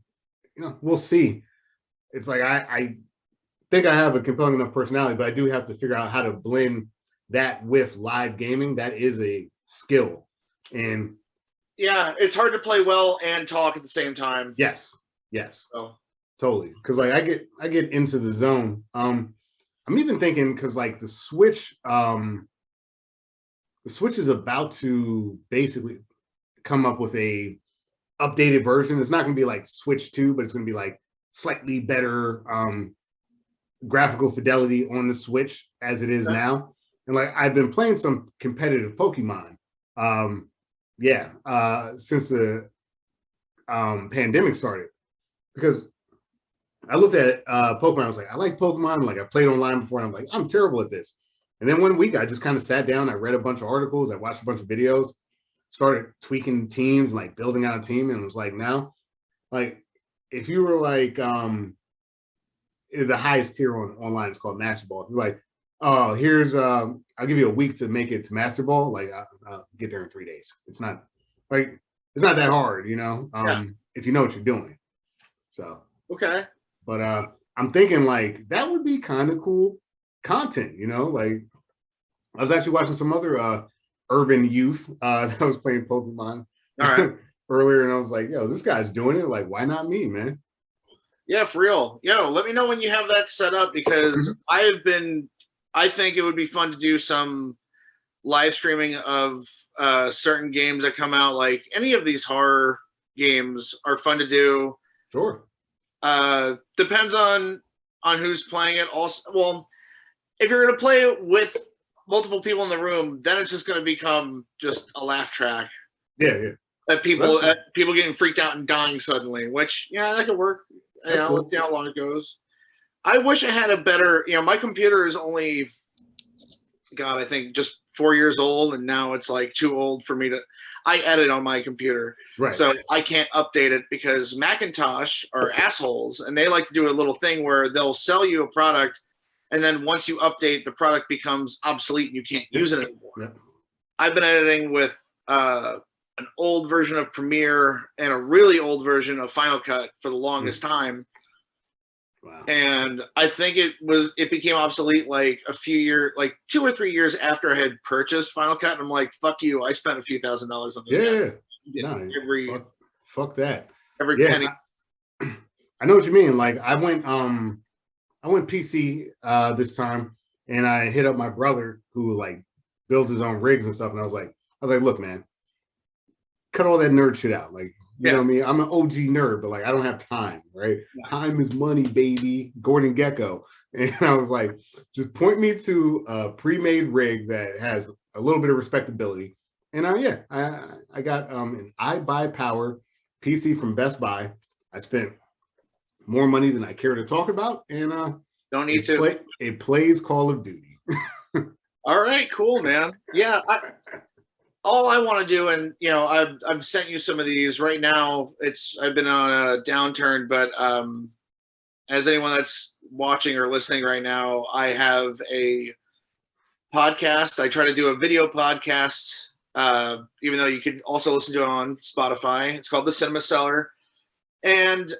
we'll see. It's like I think I have a compelling enough personality, but I do have to figure out how to blend that with live gaming. That is a skill, and yeah, it's hard to play well and talk at the same time. Yes, so. Totally. Because like I get into the zone. I'm even thinking because like the Switch is about to basically come up with a updated version. It's not going to be like Switch 2, but it's going to be like slightly better graphical fidelity on the Switch as it is now. And like I've been playing some competitive Pokemon. Since the pandemic started, because I looked at Pokemon. I was like, I like Pokemon. Like I played online before, and I'm like, I'm terrible at this. And then one week, I just kind of sat down. I read a bunch of articles. I watched a bunch of videos. Started tweaking teams, like building out a team, and it was like now, like if you were like the highest tier online is called Master Ball. If you're like, oh, here's I'll give you a week to make it to Master Ball. Like I'll get there in 3 days. It's not that hard, if you know what you're doing. So okay. But I'm thinking like that would be kind of cool content, like I was actually watching some other urban youth that was playing Pokemon earlier, and I was like, yo, this guy's doing it. Like, why not me, man? Yeah, for real. Yo, let me know when you have that set up, because I think it would be fun to do some live streaming of certain games that come out. Like any of these horror games are fun to do. Sure. Depends on who's playing it. Also, well, if you're going to play it with multiple people in the room, then it's just going to become just a laugh track. Yeah. People getting freaked out and dying suddenly, which that could work. Cool. Let's see how long it goes. I wish I had a better. My computer is only, I think just 4 years old, and now it's like too old for me to. I edit on my computer, right? So I can't update it because Macintosh are assholes, and they like to do a little thing where they'll sell you a product, and then once you update, the product becomes obsolete and you can't use it anymore. Yeah. I've been editing with an old version of Premiere and a really old version of Final Cut for the longest time. Wow. And I think it became obsolete like 2 or 3 years after I had purchased Final Cut. And I'm like, fuck you. I spent a few $1,000s on this. Yeah. Fuck that. Every penny. I know what you mean. Like I went PC this time, and I hit up my brother who like builds his own rigs and stuff. And I was like, look, man, cut all that nerd shit out. Like You know what I mean? I'm an OG nerd, but like I don't have time, right? Yeah. Time is money, baby. Gordon Gekko. And I was like, just point me to a pre-made rig that has a little bit of respectability. And I got an iBuyPower PC from Best Buy. I spent more money than I care to talk about, and don't need to. It plays Call of Duty. All right, cool, man. Yeah, all I want to do, and I've sent you some of these right now. I've been on a downturn, but as anyone that's watching or listening right now, I have a podcast. I try to do a video podcast, even though you can also listen to it on Spotify. It's called The Cinema Cellar, and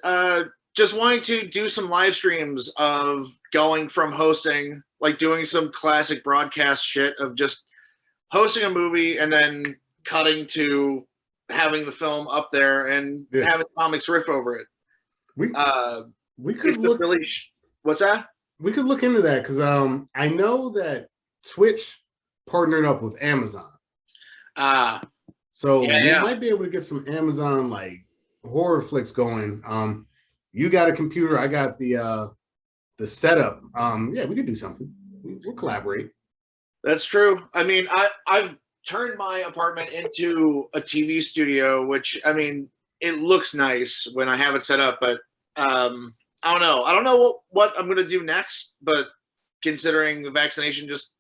just wanting to do some live streams of going from hosting, like doing some classic broadcast shit of just hosting a movie and then cutting to having the film up there and having comics riff over it. We could look. What's that? We could look into that because I know that Twitch partnered up with Amazon. So we might be able to get some Amazon like horror flicks going. You got a computer, I got the setup. We could do something. We'll collaborate. That's true. I mean, I've turned my apartment into a TV studio, which I mean, it looks nice when I have it set up, but I don't know. I don't know what I'm gonna do next, but considering the vaccination, just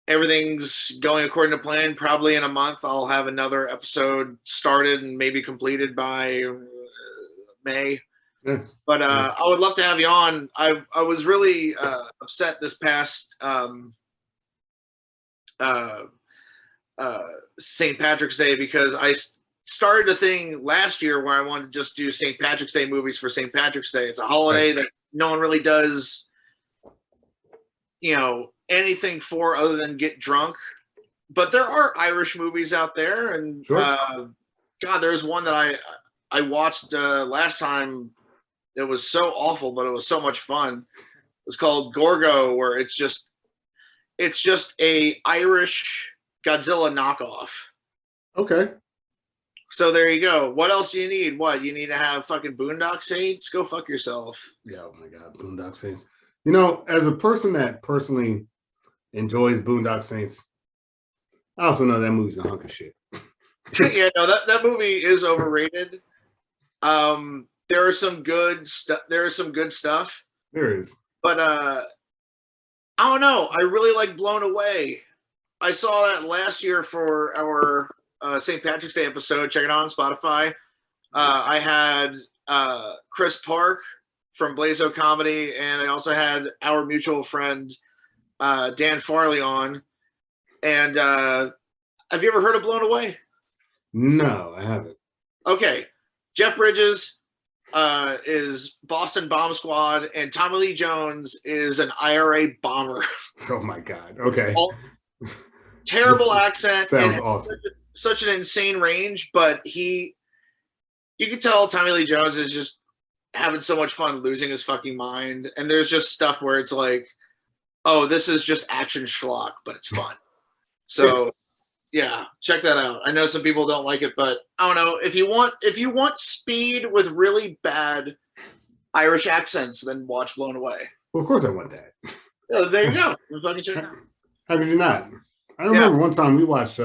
everything's going according to plan. Probably in a month, I'll have another episode started and maybe completed by May. Yes. But I would love to have you on. I was really upset this past St. Patrick's Day because I started a thing last year where I wanted to just do St. Patrick's Day movies for St. Patrick's Day. It's a holiday that no one really does, anything for other than get drunk. But there are Irish movies out there, and God, there's one that I watched last time. It was so awful, but it was so much fun. It was called Gorgo, where it's just a Irish Godzilla knockoff. Okay. So there you go. What else do you need? What, you need to have fucking Boondock Saints? Go fuck yourself. Yeah, oh my God, Boondock Saints. As a person that personally enjoys Boondock Saints, I also know that movie's a hunk of shit. Yeah, no, that movie is overrated. There is some good stuff. There is. But I don't know. I really like Blown Away. I saw that last year for our St. Patrick's Day episode. Check it out on Spotify. I had Chris Park from Blazo Comedy, and I also had our mutual friend Dan Farley on. And have you ever heard of Blown Away? No, I haven't. Okay. Jeff Bridges is Boston Bomb Squad, and Tommy Lee Jones is an IRA bomber. Oh my God. Okay. Terrible accent. Sounds awesome. Such an insane range, but you can tell Tommy Lee Jones is just having so much fun losing his fucking mind. And there's just stuff where it's like, oh, this is just action schlock, but it's fun. So yeah, check that out. I know some people don't like it, but I don't know. If you want speed with really bad Irish accents, then watch Blown Away. Well, of course I want that. Yeah, there you go. Fucking check it out. How could you not? I remember one time we watched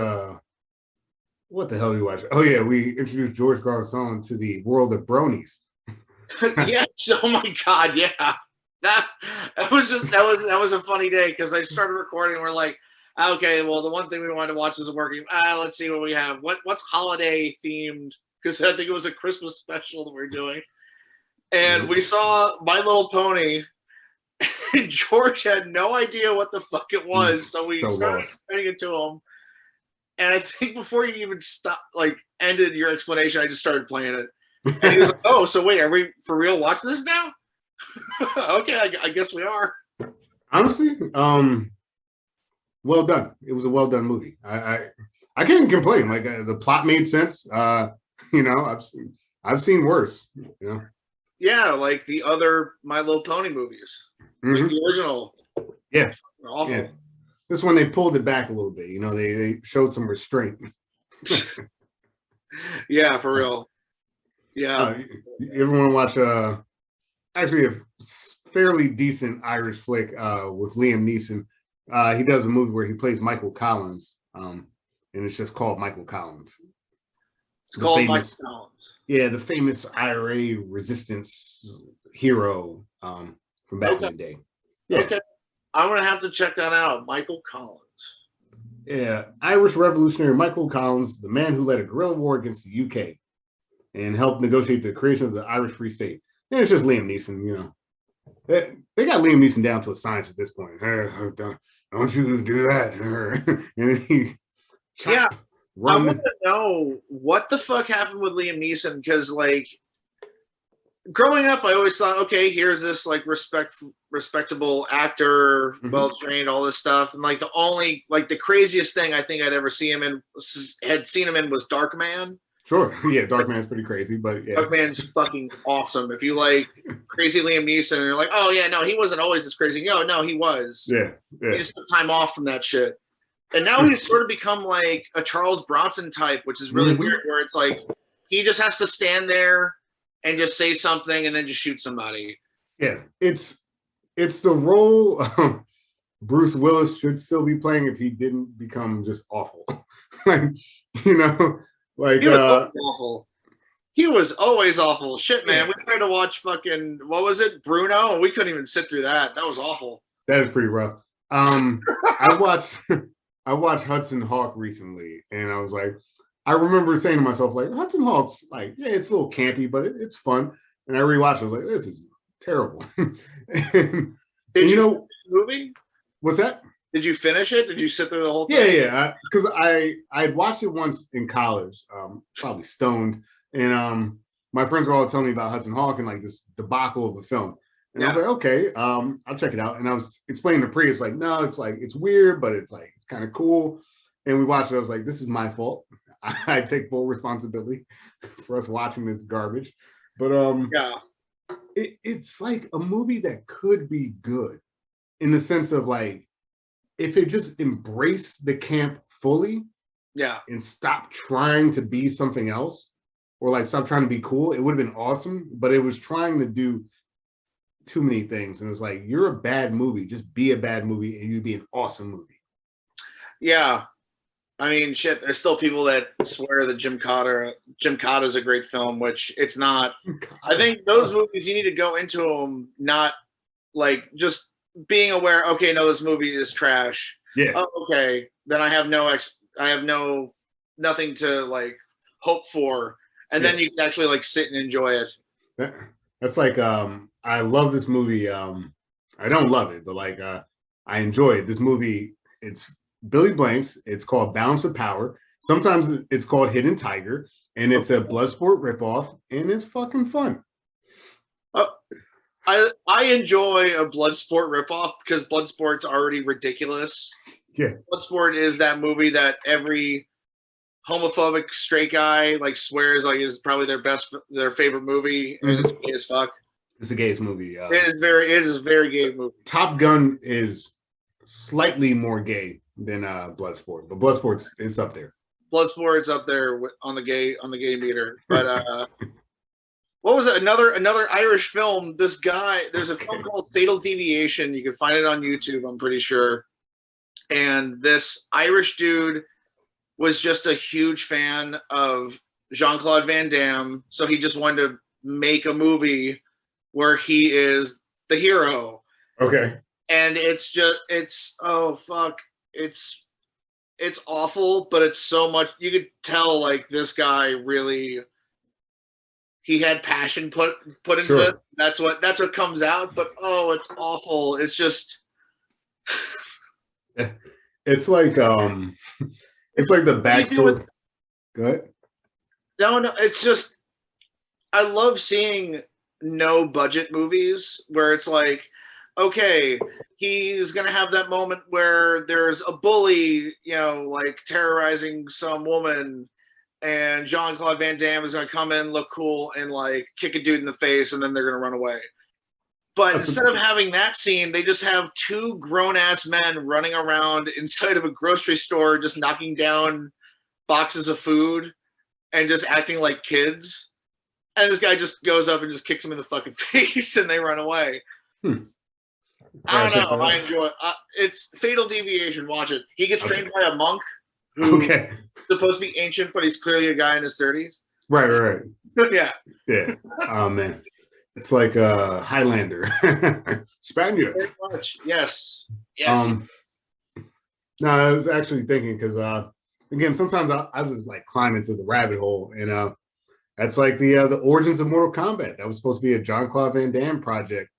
what the hell did we watch? Oh yeah, we introduced George Garcon to the world of bronies. Yes, oh my God, yeah. That was a funny day because I started recording and we're like, okay, well, the one thing we wanted to watch isn't working. Let's see what we have. What's holiday themed? Because I think it was a Christmas special that we were doing. And we saw My Little Pony, and George had no idea what the fuck it was. So we started explaining it to him. And I think before you even ended your explanation, I just started playing it. And he was like, oh, so wait, are we for real watching this now? Okay, I guess we are. Honestly, well done. It was a well done movie. I can't complain. Like the plot made sense. I've seen worse. Yeah, like the other My Little Pony movies, like the original. Yeah, awful. Yeah. This one they pulled it back a little bit. They showed some restraint. Yeah, for real. Yeah. You ever want to watch actually a fairly decent Irish flick with Liam Neeson? He does a movie where he plays Michael Collins, and it's just called Michael Collins. It's The called Michael famous, Collins. yeah, the famous IRA resistance hero from back in Okay. the day. Yeah. Okay. I'm gonna have to check that out. Michael Collins. Yeah, Irish revolutionary Michael Collins, the man who led a guerrilla war against the UK and helped negotiate the creation of the Irish Free State. And it's just Liam Neeson, you know. They got Liam Neeson down to a science at this point. Don't you do that. And then he Yeah, chop, I want run. to know what the fuck happened with Liam Neeson because, like, growing up, I always thought, okay, here's this like respectable actor, well trained, all this stuff, and like the only like the craziest thing I think I'd ever see him in had seen him in was Dark Man. Sure. Yeah, Dark Man's pretty crazy, but yeah. Dark Man's fucking awesome. If you like crazy Liam Neeson and you're like, oh yeah, no, he wasn't always this crazy. No, he was. Yeah. He just took time off from that shit. And now he's sort of become like a Charles Bronson type, which is really weird, where it's like he just has to stand there and just say something and then just shoot somebody. Yeah. It's the role Bruce Willis should still be playing if he didn't become just awful. Like, you know, like he was awful. He was always awful. Shit, man. We tried to watch fucking what was it, Bruno, and we couldn't even sit through that. That was awful. That is pretty rough. I watched Hudson Hawk recently, and I was like, I remember saying to myself, like, Hudson Hawk's like, yeah, it's a little campy, but it's fun. And I rewatched it. I was like, this is terrible. Did you know the movie? What's that? Did you finish it? Did you sit through the whole thing? Yeah. Because I'd watched it once in college, probably stoned, and my friends were all telling me about Hudson Hawk and like this debacle of the film. And I was like, okay, I'll check it out. And I was explaining to Priya, like, no, it's like, it's weird, but it's like, it's kind of cool. And we watched it. I was like, this is my fault. I take full responsibility for us watching this garbage. But it's like a movie that could be good in the sense of like, if it just embraced the camp fully, and stop trying to be something else, or like stop trying to be cool, it would have been awesome. But it was trying to do too many things, and it was like, you're a bad movie. Just be a bad movie, and you'd be an awesome movie. Yeah, I mean, shit. There's still people that swear that Jim Cotter is a great film, which it's not. I think those movies you need to go into them not like just being aware. Okay, no, this movie is trash. Yeah. Oh, okay, then I have nothing to like hope for, and then you can actually like sit and enjoy it. That's like I love this movie. I don't love it, but like I enjoy it. This movie, it's Billy Blanks. It's called Balance of Power. Sometimes it's called Hidden Tiger, and it's a Bloodsport ripoff, and it's fucking fun. I enjoy a Bloodsport ripoff because Bloodsport's already ridiculous. Yeah, Bloodsport is that movie that every homophobic straight guy like swears like is probably their favorite movie, and it's gay as fuck. It's the gayest movie. It is a very gay movie. Top Gun is slightly more gay than Bloodsport, but Bloodsport's it's up there. Bloodsport's up there on the gay meter. But what was it? Another Irish film. This guy, there's a film called Fatal Deviation. You can find it on YouTube, I'm pretty sure. And this Irish dude was just a huge fan of Jean-Claude Van Damme, so he just wanted to make a movie where he is the hero. Okay. And it's oh fuck, it's awful, but it's so much. You could tell like this guy really, he had passion put into this. That's what comes out. But oh, it's awful. It's just. It's like the backstory. Go ahead. No, it's just I love seeing no budget movies where it's like, okay, he's gonna have that moment where there's a bully, like terrorizing some woman, and Jean-Claude Van Damme is gonna come in, look cool, and like kick a dude in the face, and then they're gonna run away. But instead of having that scene, they just have two grown-ass men running around inside of a grocery store just knocking down boxes of food. and just acting like kids. And this guy just goes up and just kicks him in the fucking face, and they run away. I don't know. I enjoy it. It's Fatal Deviation. Watch it. He gets trained by a monk who's supposed to be ancient, but he's clearly a guy in his 30s. Right. Yeah. Oh man, it's like a Highlander, Spaniard. Very much. Yes. No, I was actually thinking because again, sometimes I just like climb into the rabbit hole, and that's like the origins of Mortal Kombat. That was supposed to be a Jean-Claude Van Damme project,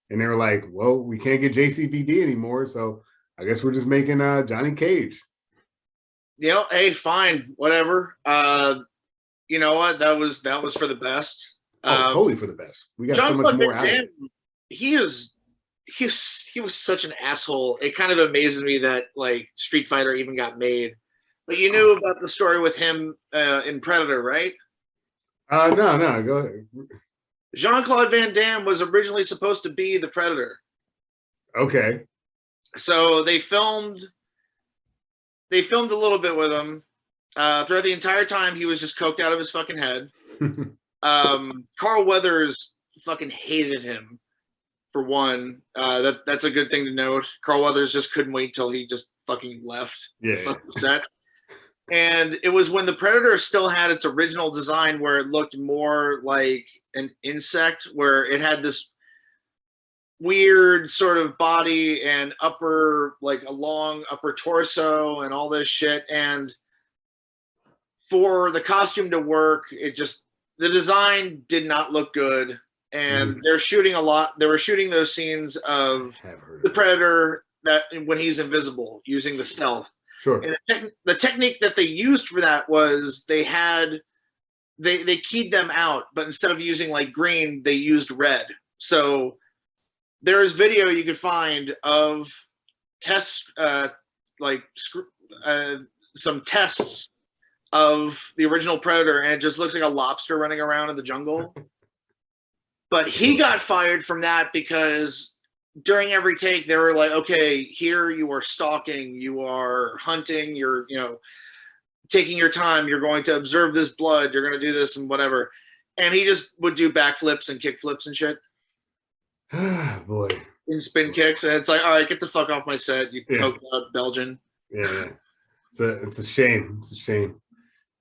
and they were like, "Well, we can't get JCVD anymore, so I guess we're just making Johnny Cage." You know, hey, fine, whatever. You know what? That was for the best. Totally for the best. We got so much more out of it. He was such an asshole. It kind of amazes me that like Street Fighter even got made. But you knew about the story with him in Predator, right? No, go ahead. Jean-Claude Van Damme was originally supposed to be the Predator. Okay. So they filmed a little bit with him. Throughout the entire time, he was just coked out of his fucking head. Carl Weathers fucking hated him, for one. That's a good thing to note. Carl Weathers just couldn't wait till he just fucking left the fucking set. And it was when the Predator still had its original design where it looked more like an insect, where it had this weird sort of body and like a long upper torso and all this shit. And for the costume to work, the design did not look good. And they were shooting those scenes of the Predator that when he's invisible using the stealth. Sure. And the technique that they used for that was they keyed them out, but instead of using like green, they used red. So there is video you could find of tests, some tests of the original Predator, and it just looks like a lobster running around in the jungle. But he got fired from that because during every take, they were like, okay, here you are stalking, you are hunting, you're, taking your time, you're going to observe this blood, you're going to do this and whatever. And he just would do backflips and kick flips and shit. Boy. In spin kicks. And it's like, all right, get the fuck off my set, you coked out Belgian. Yeah. It's a shame. It's a shame.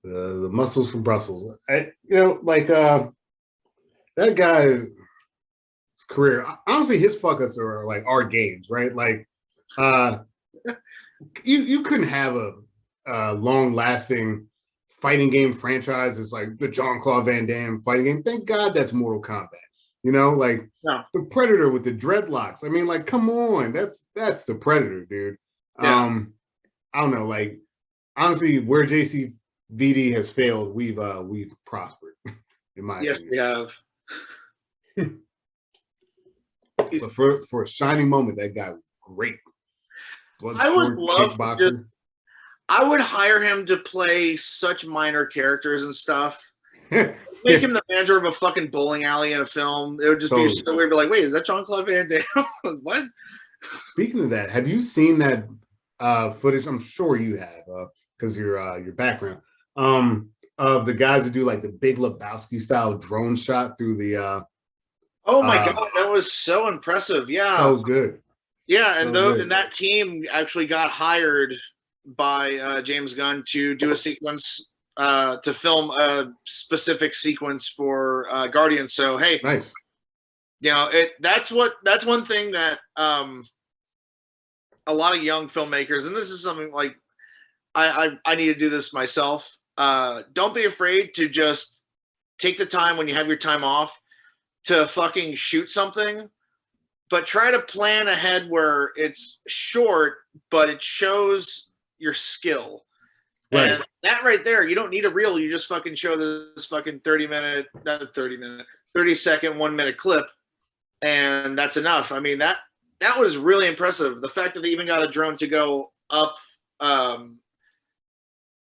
The muscles from Brussels. That guy's career, honestly, his fuck ups are like our games, right? Like you couldn't have a long lasting fighting game franchise. It's like the Jean-Claude Van Damme fighting game. Thank God that's Mortal Kombat. The Predator with the dreadlocks. I mean, like, come on, that's the Predator, dude. I don't know, like, honestly, where JCVD has failed, we've prospered, in my opinion. Yes, we have. But for a shining moment, that guy was great. I would love I would hire him to play such minor characters and stuff. Make him the manager of a fucking bowling alley in a film. It would just be so weird. Be like, wait, is that Jean-Claude Van Damme? What? Speaking of that, have you seen that footage? I'm sure you have, because your background. Of the guys who do like the Big Lebowski style drone shot through the oh my god, that was so impressive. Yeah. So good. Yeah, and and that team actually got hired by James Gunn to do a sequence, to film a specific sequence for Guardians. So hey, nice. That's one thing that a lot of young filmmakers, and this is something like I need to do this myself. Don't be afraid to just take the time when you have your time off to fucking shoot something, but try to plan ahead where it's short, but it shows your skill. Right. And that right there, you don't need a reel. You just fucking show this fucking 30-second, 1 minute clip. And that's enough. I mean, that was really impressive. The fact that they even got a drone to go up,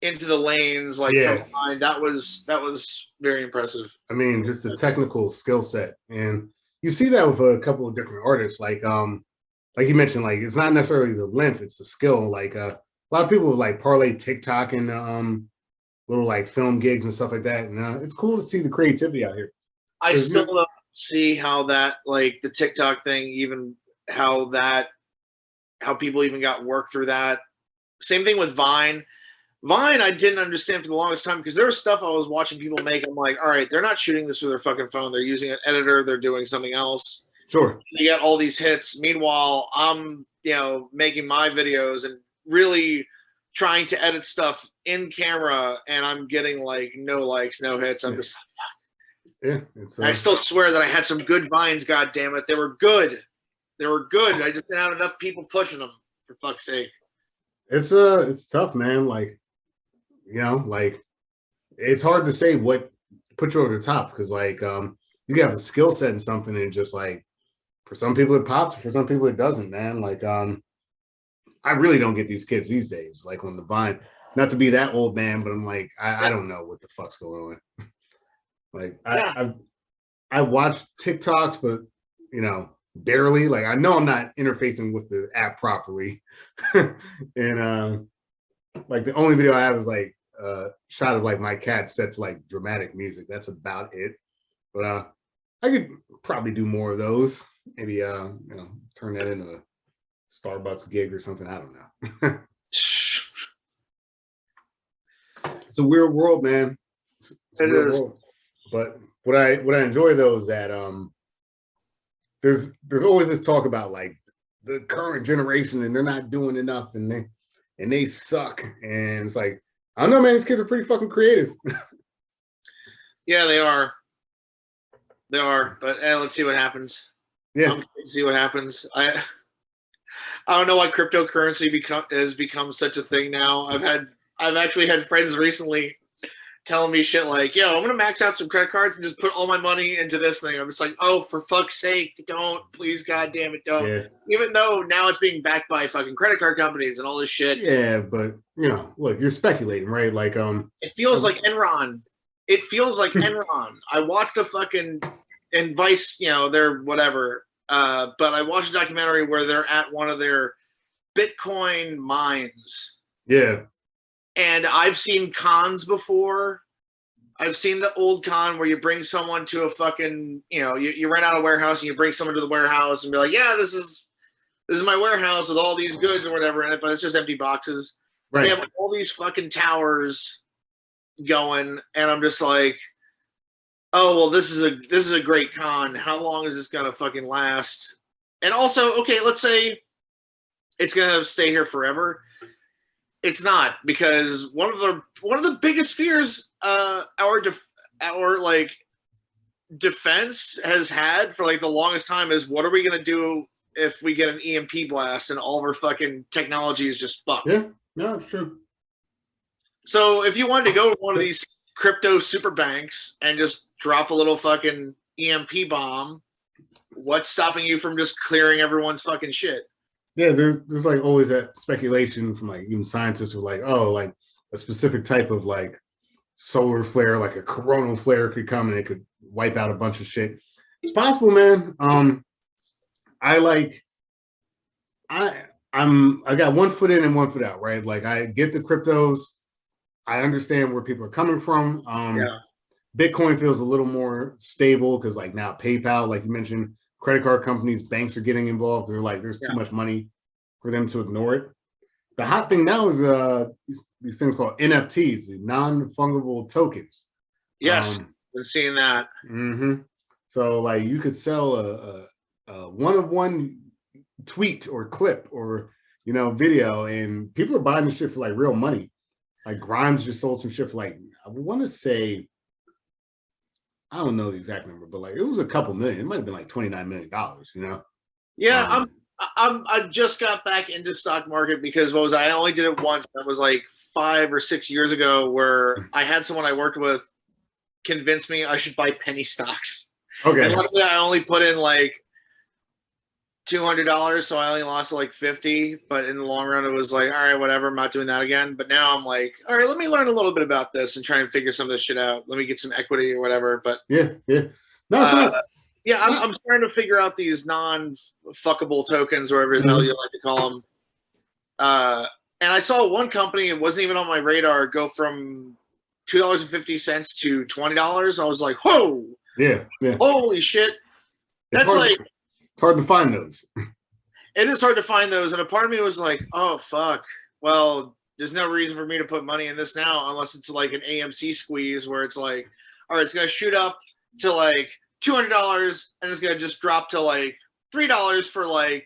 into the lanes, like from behind, that was very impressive. I mean, just the technical skill set, and you see that with a couple of different artists, like you mentioned, like it's not necessarily the length, it's the skill. Like a lot of people like parlay TikTok and little like film gigs and stuff like that. And it's cool to see the creativity out here. I still don't see how that, like the TikTok thing, even how people even got work through that. Same thing with Vine. Vine, I didn't understand for the longest time because there was stuff I was watching people make. I'm like, all right, they're not shooting this with their fucking phone. They're using an editor. They're doing something else. Sure. You get all these hits. Meanwhile, I'm, making my videos and really trying to edit stuff in camera, and I'm getting like no likes, no hits. I'm just yeah. I still swear that I had some good Vines. God damn it, they were good. They were good. I just didn't have enough people pushing them. For fuck's sake. It's tough, man. Like, like it's hard to say what put you over the top because like you have a skill set in something and just like for some people it pops, for some people it doesn't, man. Like I really don't get these kids these days. Like on the Vine, not to be that old man, but I'm like, I don't know what the fuck's going on. Like I watched TikToks, but barely. Like I know I'm not interfacing with the app properly. And like the only video I have is like shot of like my cat sets like dramatic music. That's about it. But I could probably do more of those. Maybe turn that into a Starbucks gig or something. I don't know. It's a weird world, man. It's a weird world. But what I enjoy though is that there's always this talk about like the current generation and they're not doing enough and they suck. And it's like, I don't know, man, these kids are pretty fucking creative. Yeah, they are. They are, but let's see what happens. Yeah. I'm going to see what happens. I don't know why cryptocurrency has become such a thing now. I've actually had friends recently telling me shit like, yo, I'm going to max out some credit cards and just put all my money into this thing. I'm just like, oh, for fuck's sake, don't. Please, goddamn it, don't. Yeah. Even though now it's being backed by fucking credit card companies and all this shit. Yeah, but, look, you're speculating, right? Like, it feels like Enron. It feels like Enron. I watched a fucking, and Vice, they're whatever. But I watched a documentary where they're at one of their Bitcoin mines. Yeah. And I've seen cons before. I've seen the old con where you bring someone to a fucking, you rent out a warehouse and you bring someone to the warehouse and be like, yeah, this is my warehouse with all these goods or whatever in it, but it's just empty boxes. Right. They have all these fucking towers going, and I'm just like, oh well, this is a great con. How long is this gonna fucking last? And also, okay, let's say it's gonna stay here forever. It's not, because one of the biggest fears our like defense has had for like the longest time is, what are we gonna do if we get an EMP blast and all of our fucking technology is just fucked? Yeah, no, it's true. So if you wanted to go to one of these crypto super banks and just drop a little fucking EMP bomb, what's stopping you from just clearing everyone's fucking shit? Yeah, there's like always that speculation from like even scientists who are like, oh, like a specific type of like solar flare, like a coronal flare could come and it could wipe out a bunch of shit. It's possible, man. I got 1 foot in and 1 foot out, right? Like I get the cryptos. I understand where people are coming from. Yeah. Bitcoin feels a little more stable because like now PayPal, like you mentioned, credit card companies, banks are getting involved. They're like, there's too much money for them to ignore it. The hot thing now is these things called NFTs, non-fungible tokens. Yes, been seeing that. Mm-hmm. So like you could sell a one-of-one tweet or clip or video, and people are buying this shit for like real money. Like Grimes just sold some shit for like, I want to say, I don't know the exact number, but like it was a couple million. It might have been like $29 million, Yeah, I just got back into stock market because I only did it once. That was like 5 or 6 years ago, where I had someone I worked with convince me I should buy penny stocks. Okay. And luckily I only put in like $200, so I only lost like 50. But in the long run, it was like, all right, whatever. I'm not doing that again. But now I'm like, all right, let me learn a little bit about this and try and figure some of this shit out. Let me get some equity or whatever. But yeah. No, yeah, I'm trying to figure out these non-fuckable tokens, or whatever the hell you like to call them. And I saw one company, it wasn't even on my radar, go from $2.50 to $20, I was like, whoa, Yeah. holy shit. That's like, it's hard to find those. It is hard to find those. And a part of me was like, oh, fuck. Well, there's no reason for me to put money in this now unless it's like an AMC squeeze where it's like, all right, it's going to shoot up to like $200 and it's going to just drop to like $3 for like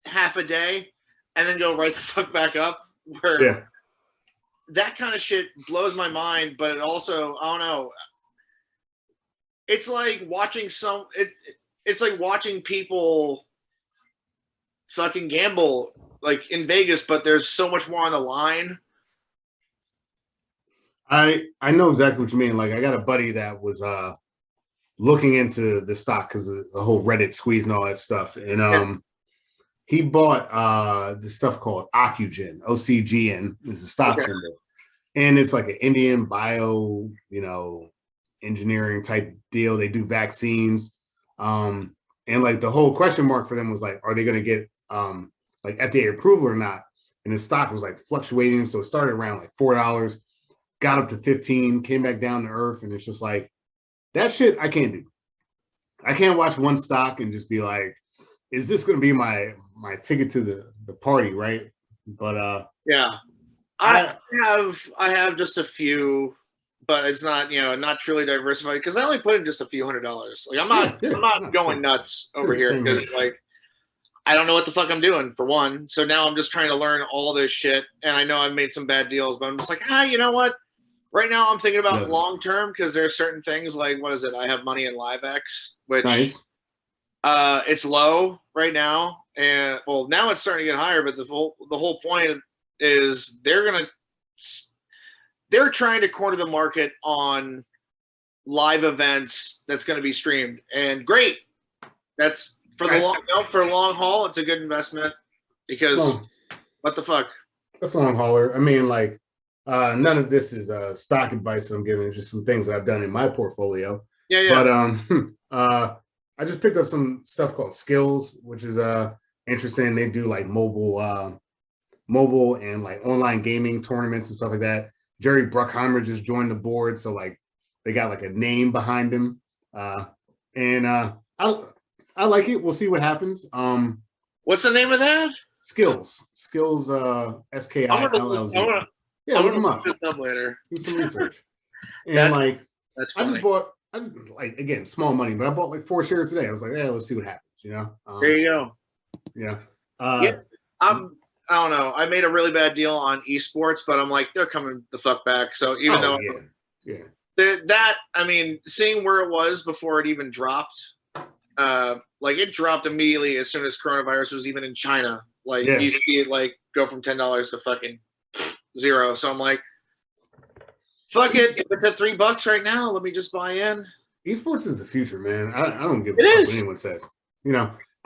half a day and then go right the fuck back up. Where that kind of shit blows my mind, but it also, I don't know. It's like watching it's like watching people fucking gamble like in Vegas, but there's so much more on the line. I know exactly what you mean. Like I got a buddy that was looking into the stock because of the whole Reddit squeeze and all that stuff. And he bought this stuff called Ocugen, OCGN is a stock symbol. And it's like an Indian bio, engineering type deal. They do vaccines. And like the whole question mark for them was like, are they going to get like FDA approval or not? And the stock was like fluctuating. So it started around like $4, got up to 15, came back down to earth. And it's just like, that shit I can't do. I can't watch one stock and just be like, is this going to be my ticket to the party, right? But yeah, I have just a few, but it's not not truly diversified because I only put in just a few $100s. Like I'm not going nuts over here because like I don't know what the fuck I'm doing for one. So now I'm just trying to learn all this shit, and I know I've made some bad deals, but I'm just like, you know what? Right now I'm thinking about long term because there's certain things like what is it? I have money in LiveX, which it's low right now, and well now it's starting to get higher. But the whole point is they're trying to corner the market on live events that's going to be streamed, and great. That's for the long haul. It's a good investment because what the fuck? That's a long hauler. I mean, like none of this is stock advice I'm giving. It's just some things that I've done in my portfolio. Yeah. But I just picked up some stuff called Skills, which is interesting. They do like mobile and like online gaming tournaments and stuff like that. Jerry Bruckheimer just joined the board, so like they got like a name behind him, and I like it. We'll see what happens. What's the name of that? Skills, SKILLZ. Yeah, look them up. This up later. Do some research. And like that's funny. I just bought, like again, small money, but I bought like 4 shares today. I was like, yeah, let's see what happens. There you go. Yeah. I don't know. I made a really bad deal on esports, but I'm like, they're coming the fuck back. So even though that, I mean, seeing where it was before it even dropped, like it dropped immediately as soon as coronavirus was even in China. Like you see it like go from $10 to fucking $0. So I'm like, fuck it. If it's at $3 right now, let me just buy in. Esports is the future, man. I don't give a fuck what anyone says.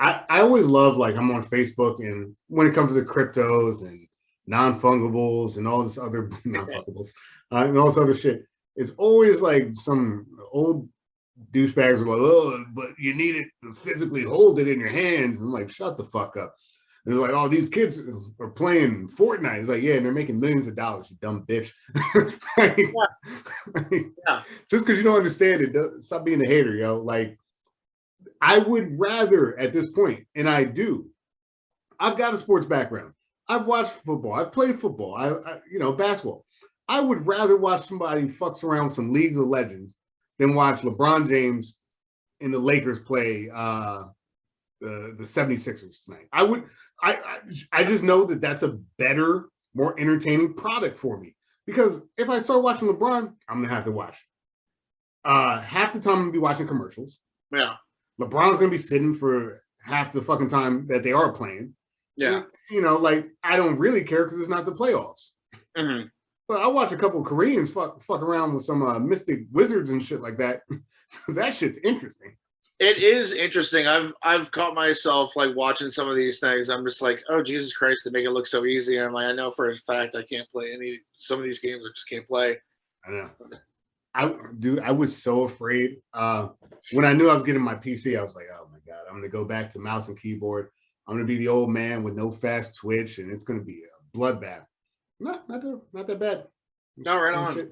I always love, like, I'm on Facebook, and when it comes to cryptos and non-fungibles and all this other non-fungibles and all this other shit, it's always like some old douchebags are like, oh, but you need it to physically hold it in your hands. And I'm like, shut the fuck up. And they're like, oh, these kids are playing Fortnite. It's like, yeah, and they're making millions of dollars, you dumb bitch. Just because you don't understand it, stop being a hater, yo. Like, I would rather at this point, and I do, I've got a sports background. I've watched football. I've played football. I basketball. I would rather watch somebody fucks around with some Leagues of Legends than watch LeBron James and the Lakers play the 76ers tonight. I just know that that's a better, more entertaining product for me. Because if I start watching LeBron, I'm going to have to watch. Half the time I'm going to be watching commercials. Yeah. LeBron's going to be sitting for half the fucking time that they are playing. Yeah. And, like, I don't really care because it's not the playoffs. Mm-hmm. But I watch a couple of Koreans fuck around with some mystic wizards and shit like that. Because that shit's interesting. It is interesting. I've caught myself like watching some of these things. I'm just like, oh Jesus Christ, they make it look so easy. And I'm like, I know for a fact I can't play some of these games. I just can't play. I know. I was so afraid. When I knew I was getting my PC, I was like, oh my God, I'm gonna go back to mouse and keyboard. I'm gonna be the old man with no fast twitch, and it's gonna be a bloodbath. No, not that bad. No, right on.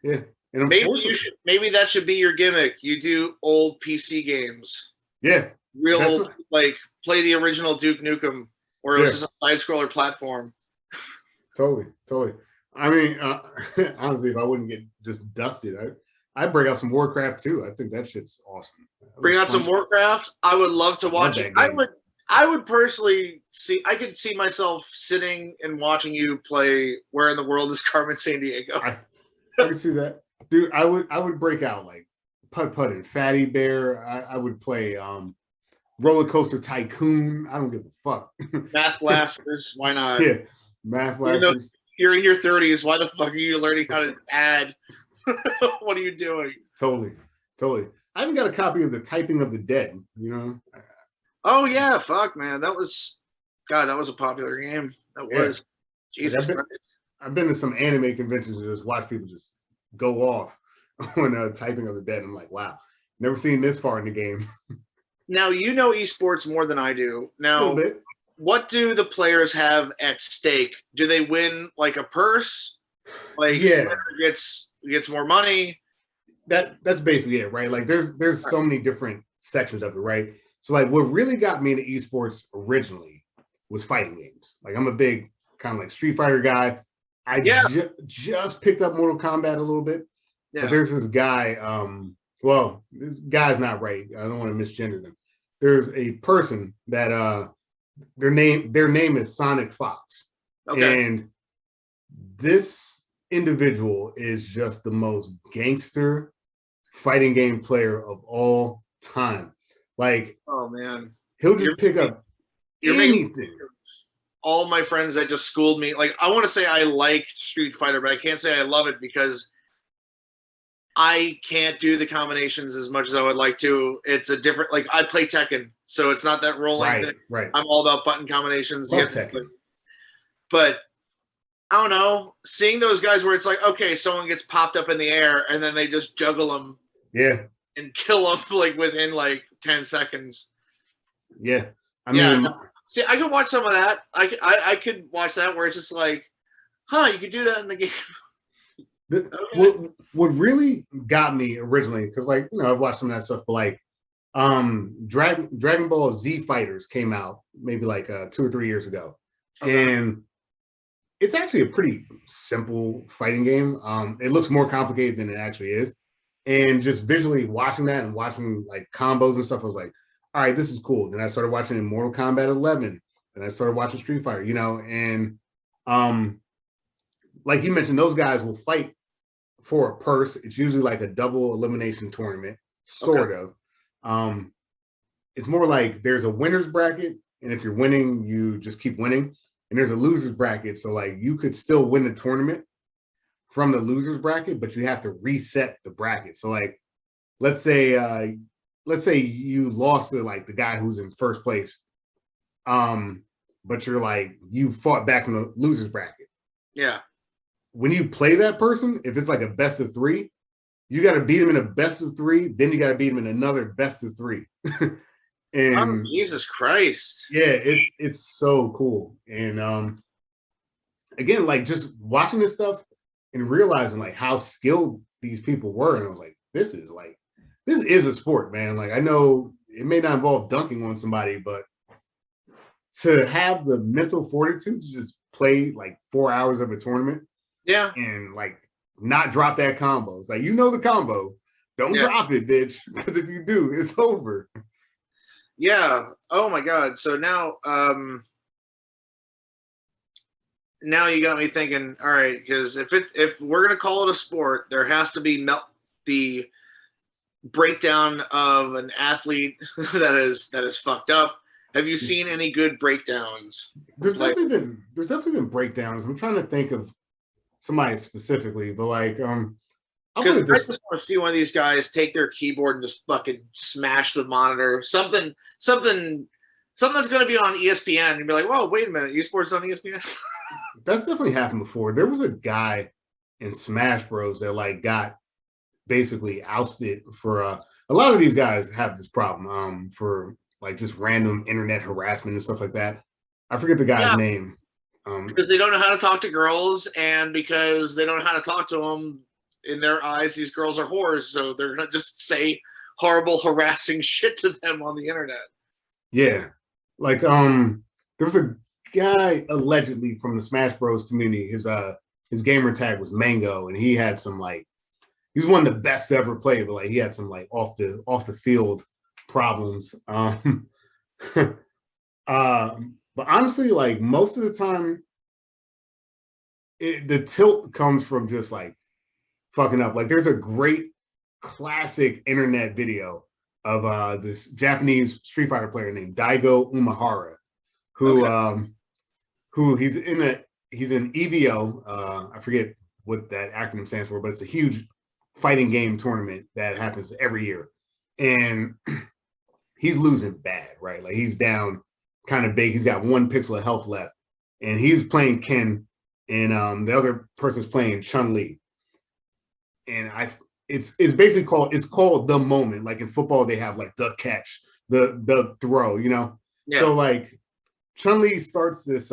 Yeah. And maybe that should be your gimmick. You do old PC games. Yeah. Real old, like play the original Duke Nukem, where it was just a side scroller platform. Totally. I mean, honestly, if I wouldn't get just dusted, I'd break out some Warcraft too. I think that shit's awesome. Bring out some Warcraft. I would love to watch it. I would personally I could see myself sitting and watching you play Where in the World is Carmen Sandiego. I can see that. Dude, I would break out like Putt Putt and Fatty Bear. I would play Roller Coaster Tycoon. I don't give a fuck. Math Blasters. Why not? Yeah. Math Blasters. You're in your 30s. Why the fuck are you learning how to add? What are you doing? Totally. I even got a copy of The Typing of the Dead, you know? Oh, yeah. Fuck, man. That was a popular game. That was. Jesus Christ. I've been to some anime conventions and just watch people just go off on Typing of the Dead. I'm like, wow, never seen this far in the game. Now, you know esports more than I do. Now, what do the players have at stake? Do they win like a purse? Like, gets more money? That's basically it, right? Like, there's so many different sections of it, right? So, like, what really got me into esports originally was fighting games. Like, I'm a big kind of like Street Fighter guy. I just picked up Mortal Kombat a little bit. Yeah. But there's this guy, well, this guy's not right. I don't want to misgender them. There's a person that their name is Sonic Fox. Okay. And this individual is just the most gangster fighting game player of all time. Like, oh man, he'll just pick up anything. All my friends that just schooled me, like, I want to say I like Street Fighter, but I can't say I love it because I can't do the combinations as much as I would like to. It's a different, like, I play Tekken, so it's not that rolling thing. Right. I'm all about button combinations. Love Tekken. But I don't know, seeing those guys where it's like, okay, someone gets popped up in the air and then they just juggle them. Yeah. And kill them like within like 10 seconds. Yeah. I mean, see, I could watch some of that. I could watch that where it's just like, you could do that in the game. What really got me originally, because like, you know, I've watched some of that stuff, but like Dragon Ball Z Fighters came out maybe like 2 or 3 years ago. Okay. And it's actually a pretty simple fighting game. It looks more complicated than it actually is. And just visually watching that and watching like combos and stuff, I was like, all right, this is cool. Then I started watching Mortal Kombat 11. Then I started watching Street Fighter, you know, and like you mentioned, those guys will fight for a purse. It's usually like a double elimination tournament, sort of. It's more like there's a winner's bracket, and if you're winning, you just keep winning. And there's a loser's bracket, so like you could still win the tournament from the loser's bracket, but you have to reset the bracket. So like, let's say you lost to like the guy who's in first place, but you're like, you fought back from the loser's bracket. Yeah. When you play that person, if it's like a best of 3, you got to beat him in a best of 3. Then you got to beat him in another best of 3. And Jesus Christ. Yeah, it's so cool. And again, like just watching this stuff and realizing like how skilled these people were, and I was like, this is a sport, man. Like, I know it may not involve dunking on somebody, but to have the mental fortitude to just play like 4 hours of a tournament, and like not drop that combo. It's like, you know, the combo, don't drop it, bitch, because if you do, it's over. Yeah. Oh my God. So now you got me thinking, all right, because if we're gonna call it a sport, there has to be the breakdown of an athlete that is fucked up. Have you seen any good breakdowns? There's definitely been breakdowns. I'm trying to think of somebody specifically, but like because I just want to see one of these guys take their keyboard and just fucking smash the monitor. Something that's going to be on ESPN. You'd be like, whoa, wait a minute, esports on ESPN. That's definitely happened before. There was a guy in Smash Bros that like got basically ousted for a lot of these guys have this problem for like just random internet harassment and stuff like that. I forget the guy's name. Because they don't know how to talk to girls, and because they don't know how to talk to them, in their eyes, these girls are whores, so they're gonna just say horrible, harassing shit to them on the internet. Yeah, like there was a guy allegedly from the Smash Bros community. His gamer tag was Mango, and he had some like he was one of the best to ever play, but like he had some like off the field problems. But honestly, like most of the time, the tilt comes from just like fucking up. Like there's a great classic internet video of this Japanese Street Fighter player named Daigo Umehara, who he's in EVO. I forget what that acronym stands for, but it's a huge fighting game tournament that happens every year, and he's losing bad, right? Like he's down kind of big. He's got 1 pixel of health left, and he's playing Ken, and the other person's playing Chun-Li. And it's basically called the moment. Like in football, they have like the catch, the throw, you know. Yeah. So like Chun-Li starts this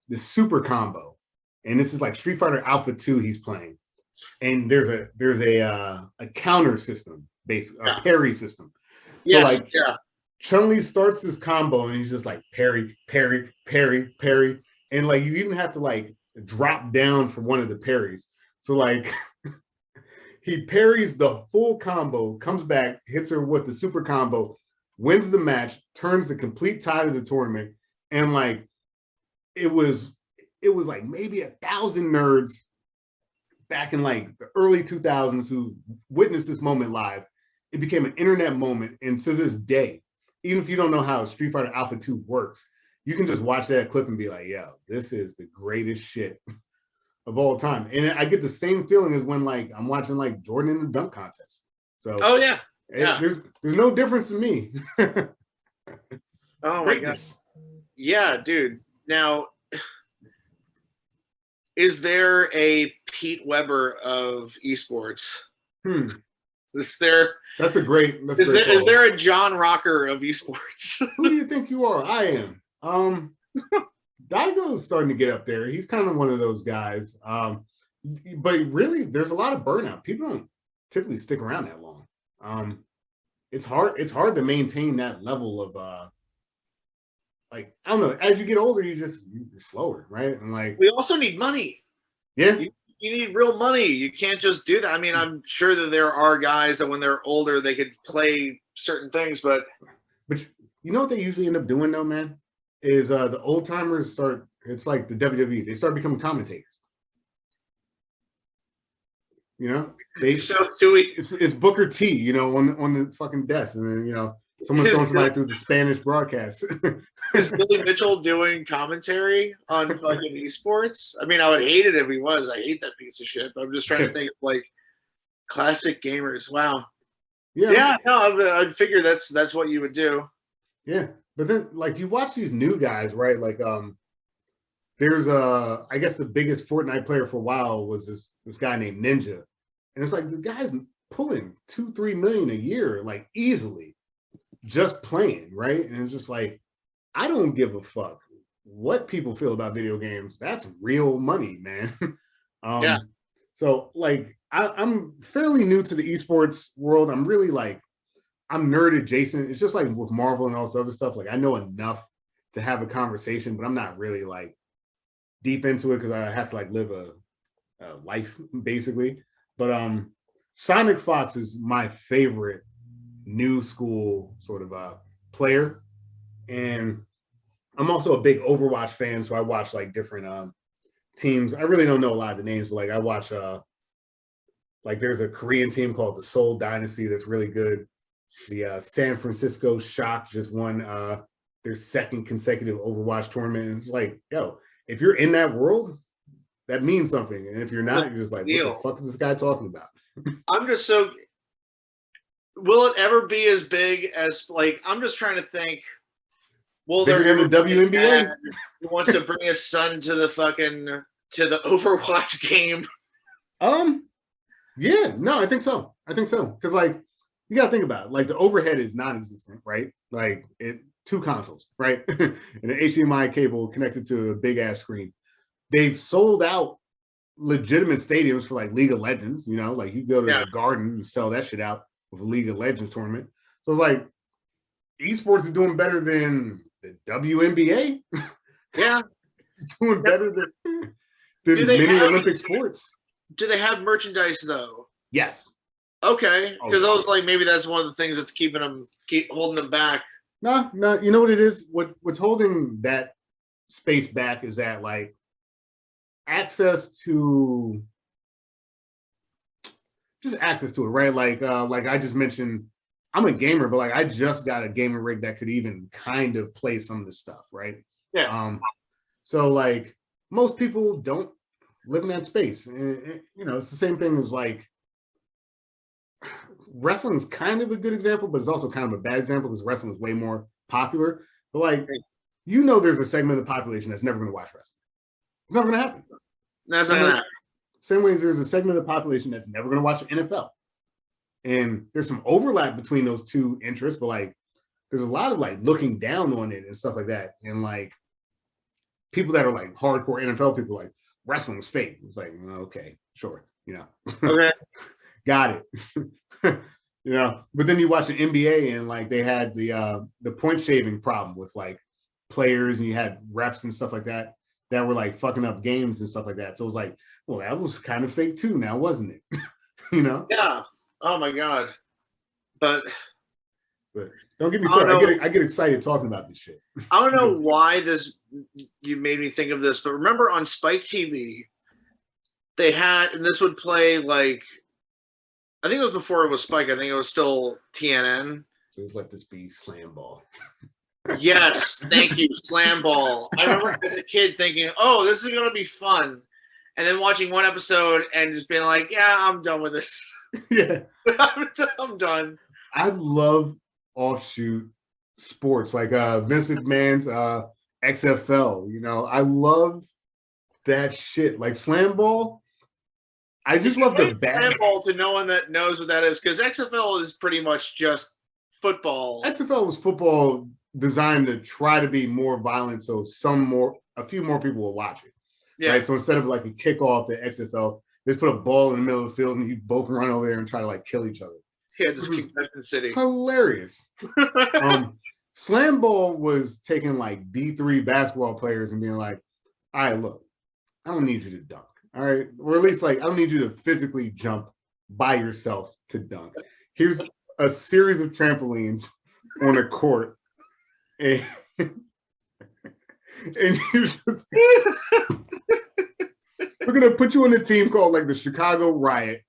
this super combo, and this is like Street Fighter Alpha 2 he's playing, and there's a counter system, basically a parry system. So like Chun-Li starts this combo, and he's just like parry, parry, parry, parry, and like you even have to like drop down for one of the parries. So like he parries the full combo, comes back, hits her with the super combo, wins the match, turns the complete tide of the tournament, and like it was like maybe 1,000 nerds back in like the early 2000s who witnessed this moment live. It became an internet moment, and to this day, even if you don't know how Street Fighter Alpha 2 works, you can just watch that clip and be like, yo, this is the greatest shit of all time. And I get the same feeling as when like I'm watching like Jordan in the dunk contest. So there's no difference to me. Oh my gosh. Yeah, dude. Now, is there a Pete Weber of esports? Is there? Is there a John Rocker of esports? Who do you think you are? I am. Daigo's starting to get up there. He's kind of one of those guys. But really, there's a lot of burnout. People don't typically stick around that long. It's hard to maintain that level of like, I don't know, as you get older, you're slower, right? And like we also need money. Yeah. You need real money. You can't just do that. I mean, I'm sure that there are guys that when they're older, they could play certain things, but you know what they usually end up doing though, man? Is the old timers start, it's like the WWE, they start becoming commentators. You know? It's Booker T, you know, on the fucking desk. And then, you know, someone's throwing somebody through the Spanish broadcast. Is Billy Mitchell doing commentary on fucking esports? I mean, I would hate it if he was. I hate that piece of shit. But I'm just trying to think of like classic gamers. Wow. Yeah. No, I'd figure that's what you would do. Yeah, but then like you watch these new guys, right? Like there's I guess the biggest Fortnite player for a while was this guy named Ninja, and it's like the guy's pulling 2-3 million a year, like easily, just playing, right? And it's just like, I don't give a fuck what people feel about video games. That's real money, man. So like I'm fairly new to the esports world. I'm really like, I'm nerd adjacent. It's just like with Marvel and all this other stuff. Like I know enough to have a conversation, but I'm not really like deep into it because I have to like live a life basically. But Sonic Fox is my favorite new school sort of player, and I'm also a big Overwatch fan, so I watch like different teams. I really don't know a lot of the names, but like I watch like there's a Korean team called the Seoul Dynasty that's really good. The San Francisco Shock just won their 2nd consecutive Overwatch tournament. And it's like, yo, if you're in that world, that means something. And if you're not, you're just like, what the fuck is this guy talking about? I'm just so. Will it ever be as big as like? I'm just trying to think. Will there ever be the WNBA who wants to bring his son to the Overwatch game? Yeah, no, I think so. Because like you gotta think about it. Like the overhead is non-existent, right? Like 2 consoles, right? And an HDMI cable connected to a big ass screen. They've sold out legitimate stadiums for like League of Legends, you know, like you go to Yeah. the Garden and sell that shit out with a League of Legends tournament. So it's like esports is doing better than the WNBA. Yeah. It's doing better than many Olympic sports. Do they have merchandise though? Yes. Okay, because Oh, I was like, maybe that's one of the things that's keep holding them back. No, you know what it is? What's holding that space back is that like access to it, right? Like I just mentioned, I'm a gamer, but like I just got a gaming rig that could even kind of play some of this stuff, right? Yeah. So like most people don't live in that space. And, you know, it's the same thing as like wrestling is kind of a good example, but it's also kind of a bad example because wrestling is way more popular. But like, you know, there's a segment of the population that's never going to watch wrestling. It's never going to happen. That's not going to happen. Same way as there's a segment of the population that's never going to watch the NFL. And there's some overlap between those two interests, but like, there's a lot of like looking down on it and stuff like that. And like, people that are like hardcore NFL people, like wrestling's fake. It's like, okay, sure, you know. Okay. Got it. You know, but then you watch the NBA and like they had the point shaving problem with like players, and you had refs and stuff like that were like fucking up games and stuff like that. So it was like, well, that was kind of fake too now, wasn't it? You know? Yeah. Oh my God. But don't get me started. I get excited talking about this shit. I don't know why you made me think of this, but remember on Spike TV, they had, and this would play like, I think it was before it was Spike. I think it was still TNN. Please let this be Slam Ball. Yes, thank you, Slam Ball. I remember as a kid thinking, "Oh, this is gonna be fun," and then watching one episode and just being like, "Yeah, I'm done with this." Yeah, I'm done. I love offshoot sports like Vince McMahon's XFL. You know, I love that shit. Like Slam Ball. I just love the Slam Ball to no one that knows what that is, because XFL is pretty much just football. XFL was football designed to try to be more violent, so a few more people will watch it. Yeah. Right. So instead of like a kickoff, the XFL, they just put a ball in the middle of the field and you both run over there and try to like kill each other. Yeah, just Concussion City. Hilarious. Slam Ball was taking like D3 basketball players and being like, all right, look, I don't need you to dunk. All right. Or at least like, I don't need you to physically jump by yourself to dunk. Here's a series of trampolines on a court. And you just, we're going to put you on a team called like the Chicago Riot.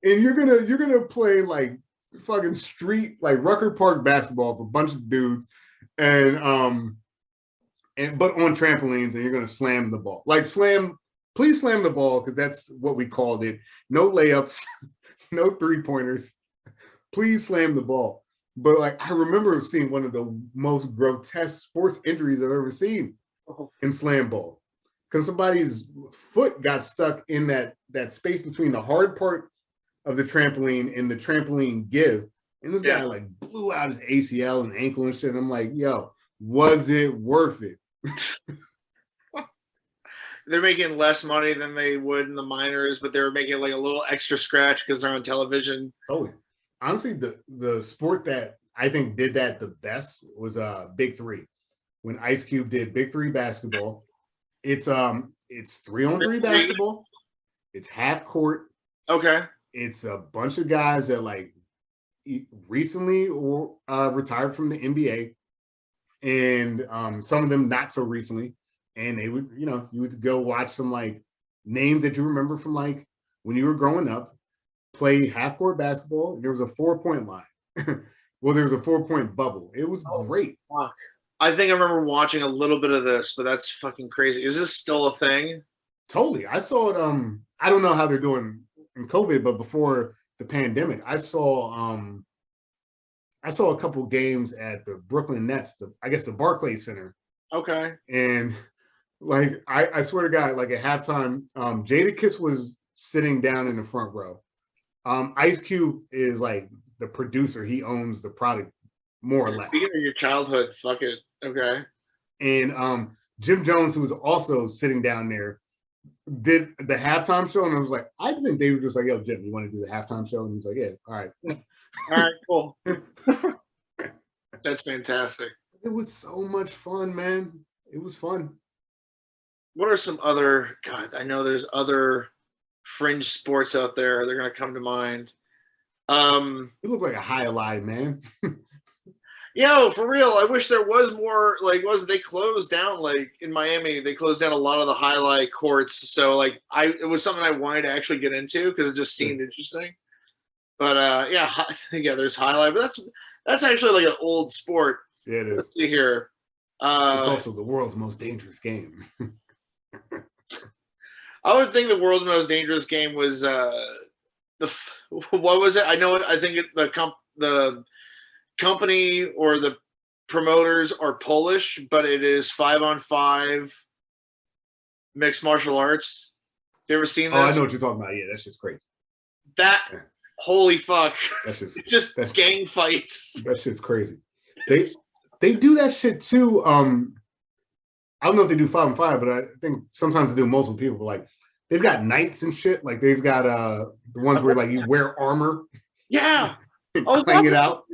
And you're gonna play like fucking street, like Rucker Park basketball with a bunch of dudes, and but on trampolines, and you're gonna slam the ball. Like please slam the ball, because that's what we called it. No layups, no 3-pointers. Please slam the ball. But like I remember seeing one of the most grotesque sports injuries I've ever seen in slam ball, because somebody's foot got stuck in that space between the hard part of the trampoline and the trampoline give, and this guy like blew out his ACL and ankle and shit. And I'm like, yo, was it worth it? They're making less money than they would in the minors, but they're making like a little extra scratch because they're on television. Totally. Honestly, the sport that I think did that the best was Big Three. When Ice Cube did Big Three basketball, it's 3-on-3 basketball. It's half court. Okay. It's a bunch of guys that like recently or retired from the NBA, and some of them not so recently. And they would, you would go watch some like names that you remember from like when you were growing up, play half court basketball. There was a 4-point line. Well, there was a 4-point bubble. It was great. Fuck. I think I remember watching a little bit of this, but that's fucking crazy. Is this still a thing? Totally. I saw it. I don't know how they're doing in COVID, but before the pandemic, I saw a couple games at the Brooklyn Nets, I guess the Barclays Center. Okay. And like I swear to God, like at halftime, Jadakiss was sitting down in the front row. Ice Cube is like the producer; he owns the product more or less. Speaking of your childhood, fuck it. Okay. And Jim Jones, who was also sitting down there, did the halftime show, and I was like, I think they were just like, "Yo, Jim, you want to do the halftime show?" And he's like, "Yeah, all right." All right, cool. That's fantastic. It was so much fun, man. It was fun. What are some other? God, I know there's other fringe sports out there. They're gonna come to mind. You look like a high alive man. Yo, for real, I wish there was more. Like, was they closed down? Like in Miami, they closed down a lot of the highlight courts. So like, it was something I wanted to actually get into because it just seemed interesting. But yeah, yeah, there's highlight, but that's actually like an old sport. Yeah, it is. Let's see here. It's also the world's most dangerous game. I would think the world's most dangerous game was what was it? I know. I think the company or the promoters are Polish, but it is 5-on-5 mixed martial arts. Have you ever seen this? Oh, I know what you're talking about. Yeah, that's just crazy. Holy fuck! That's just gang fights. That shit's crazy. They do that shit too. I don't know if they do 5-on-5, but I think sometimes they do multiple people. But like they've got knights and shit. Like they've got the ones where like you wear armor. Yeah. Clang it out.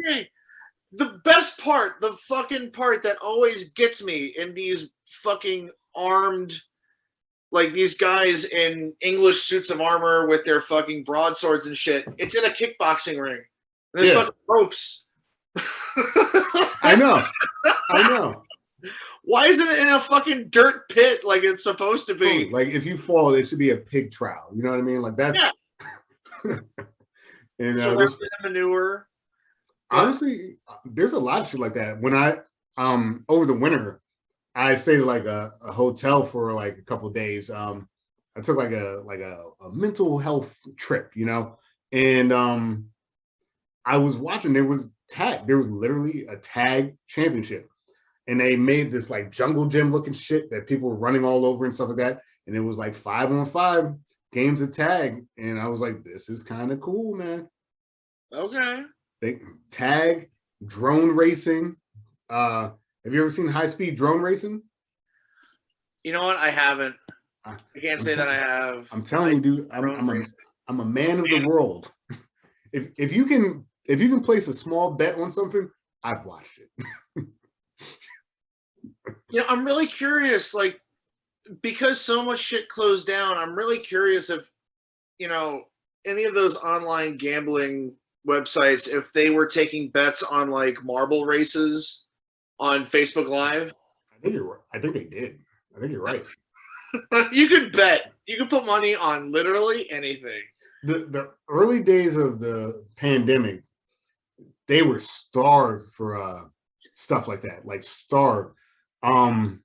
The best part, the fucking part that always gets me in these fucking armed, like these guys in English suits of armor with their fucking broadswords and shit. It's in a kickboxing ring. There's fucking ropes. I know. Why isn't it in a fucking dirt pit like it's supposed to be? Like if you fall, it should be a pig trial. You know what I mean? Like that's. Yeah. And so there's manure. Honestly, there's a lot of shit like that. When I over the winter, I stayed at like a hotel for like a couple of days. I took like a mental health trip, you know, and I was watching. There was literally a tag championship, and they made this like jungle gym looking shit that people were running all over and stuff like that. And it was like 5-on-5 games of tag, and I was like, this is kind of cool, man. Okay. They tag, drone racing. Have you ever seen high speed drone racing? You know what? I haven't. I can't say that I have. I'm telling you, dude. I'm a man of the world. If you can place a small bet on something, I've watched it. You know, I'm really curious, like, because so much shit closed down. I'm really curious if, you know, any of those online gambling websites, if they were taking bets on like marble races on Facebook Live. I think they did. I think you're right. You could bet. You could put money on literally anything. The early days of the pandemic, they were starved for stuff like that. Like starved. Damn,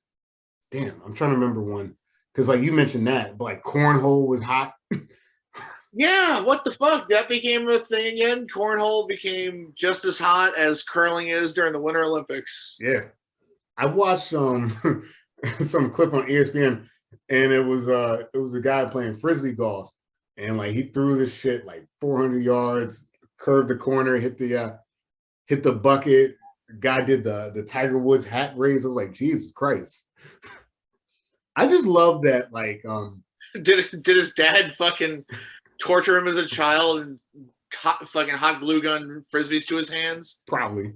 I'm trying to remember one. Because like you mentioned that, but like cornhole was hot. Yeah, what the fuck? That became a thing again. Cornhole became just as hot as curling is during the Winter Olympics. Yeah. I watched some clip on ESPN, and it was a guy playing frisbee golf, and like he threw this shit like 400 yards, curved the corner, hit the bucket. The guy did the Tiger Woods hat raise. I was like, Jesus Christ. I just love that, like did his dad fucking torture him as a child and fucking hot glue gun frisbees to his hands? Probably.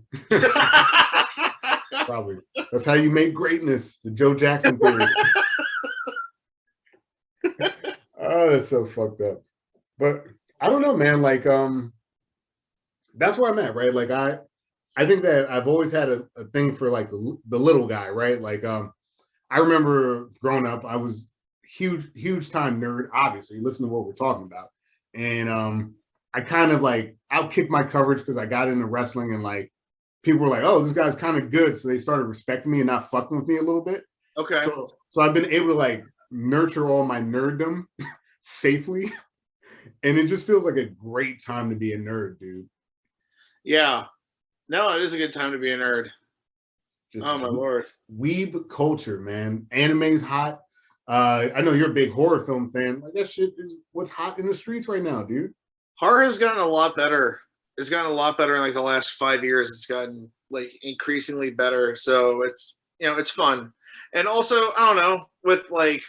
Probably. That's how you make greatness. The Joe Jackson theory. Oh, that's so fucked up. But I don't know, man. Like, that's where I'm at, right? Like, I think that I've always had a thing for like the little guy, right? Like, I remember growing up, I was huge time nerd. Obviously, listen to what we're talking about, and I kind of like outkicked my coverage because I got into wrestling, and like people were like, "Oh, this guy's kind of good," so they started respecting me and not fucking with me a little bit. Okay. So I've been able to like nurture all my nerddom safely, and it just feels like a great time to be a nerd, dude. Yeah. No, it is a good time to be a nerd. Just oh my lord. Weeb culture, man. Anime's hot. I know you're a big horror film fan. Like that shit is what's hot in the streets right now, dude. Horror has gotten a lot better. It's gotten a lot better in like the last 5 years. It's gotten like increasingly better. So it's it's fun. And also, I don't know, with like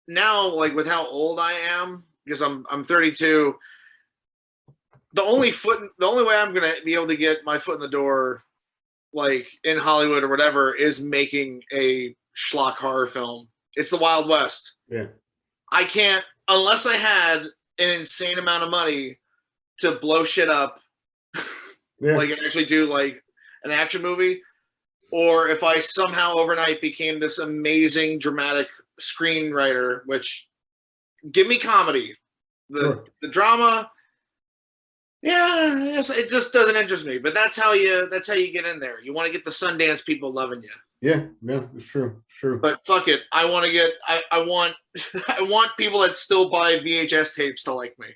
now, like with how old I am, because I'm 32. The only way I'm gonna be able to get my foot in the door, like in Hollywood or whatever, is making a schlock horror film. It's the Wild West. Yeah. I can't unless I had an insane amount of money to blow shit up, like and actually do like an action movie, or if I somehow overnight became this amazing dramatic screenwriter, which give me comedy, the drama. Yeah, yes, it just doesn't interest me. But that's how you get in there. You want to get the Sundance people loving you. Yeah, it's true. But fuck it, I want I want I want people that still buy VHS tapes to like me.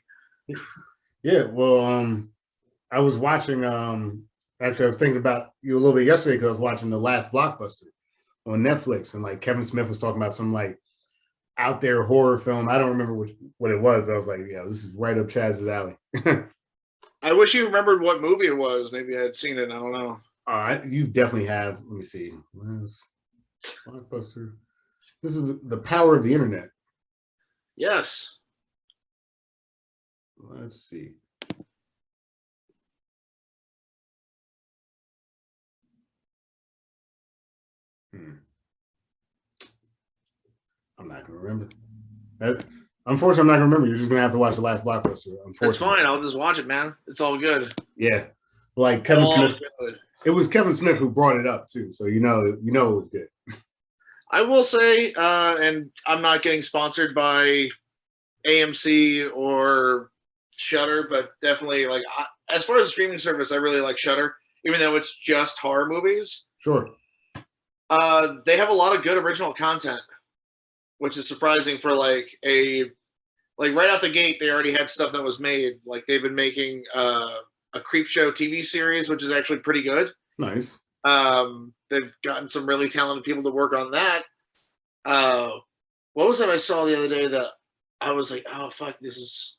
Yeah, well, I was watching. Actually, I was thinking about you a little bit yesterday because I was watching The Last Blockbuster on Netflix, and like Kevin Smith was talking about some like out there horror film. I don't remember what it was, but I was like, yeah, this is right up Chaz's alley. I wish you remembered what movie it was. Maybe I had seen it. I don't know. You definitely have. Let me see. Blockbuster. This is the power of the internet. Yes. Let's see. I'm not gonna remember. Unfortunately, I'm not gonna remember. You're just gonna have to watch The Last Blockbuster. That's fine. I'll just watch it, man. It's all good. Yeah, like Kevin Smith. Good. It was Kevin Smith who brought it up too, so you know it was good. I will say, and I'm not getting sponsored by AMC or Shudder, but definitely like as far as a streaming service, I really like Shudder, even though it's just horror movies. Sure. They have a lot of good original content, which is surprising for like right out the gate. They already had stuff that was made. Like they've been making a Creepshow TV series, which is actually pretty good. Nice. They've gotten some really talented people to work on that. What was that I saw the other day that I was like, oh fuck, this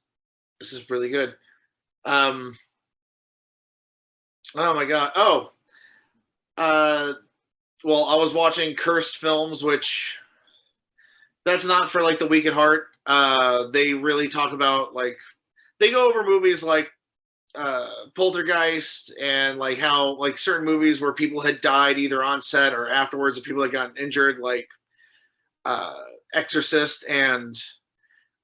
is really good. Oh my god. Well, I was watching Cursed Films, which that's not for like the weak at heart. They really talk about like they go over movies like Poltergeist and like how like certain movies where people had died either on set or afterwards, and people had gotten injured, like Exorcist. And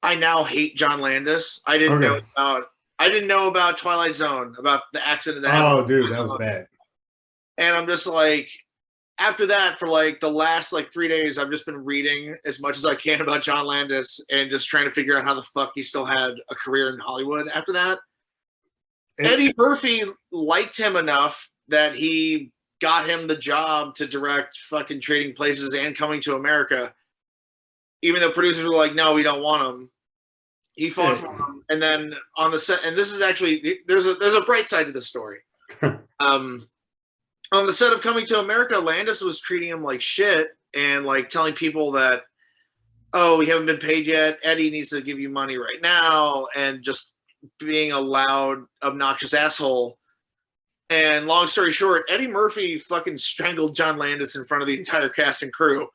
I now hate John Landis. I didn't know about Twilight Zone, about the accident that happened. Oh, dude, that was bad. And I'm just like, after that, for like the last like 3 days, I've just been reading as much as I can about John Landis and just trying to figure out how the fuck he still had a career in Hollywood after that. Eddie Murphy liked him enough that he got him the job to direct fucking Trading Places and Coming to America, even though producers were like, no, we don't want him. He fought for him. And then on the set, and this is actually, there's a bright side to this story. On the set of Coming to America, Landis was treating him like shit and like telling people that, oh, we haven't been paid yet. Eddie needs to give you money right now, and just being a loud, obnoxious asshole. And long story short, Eddie Murphy fucking strangled John Landis in front of the entire cast and crew.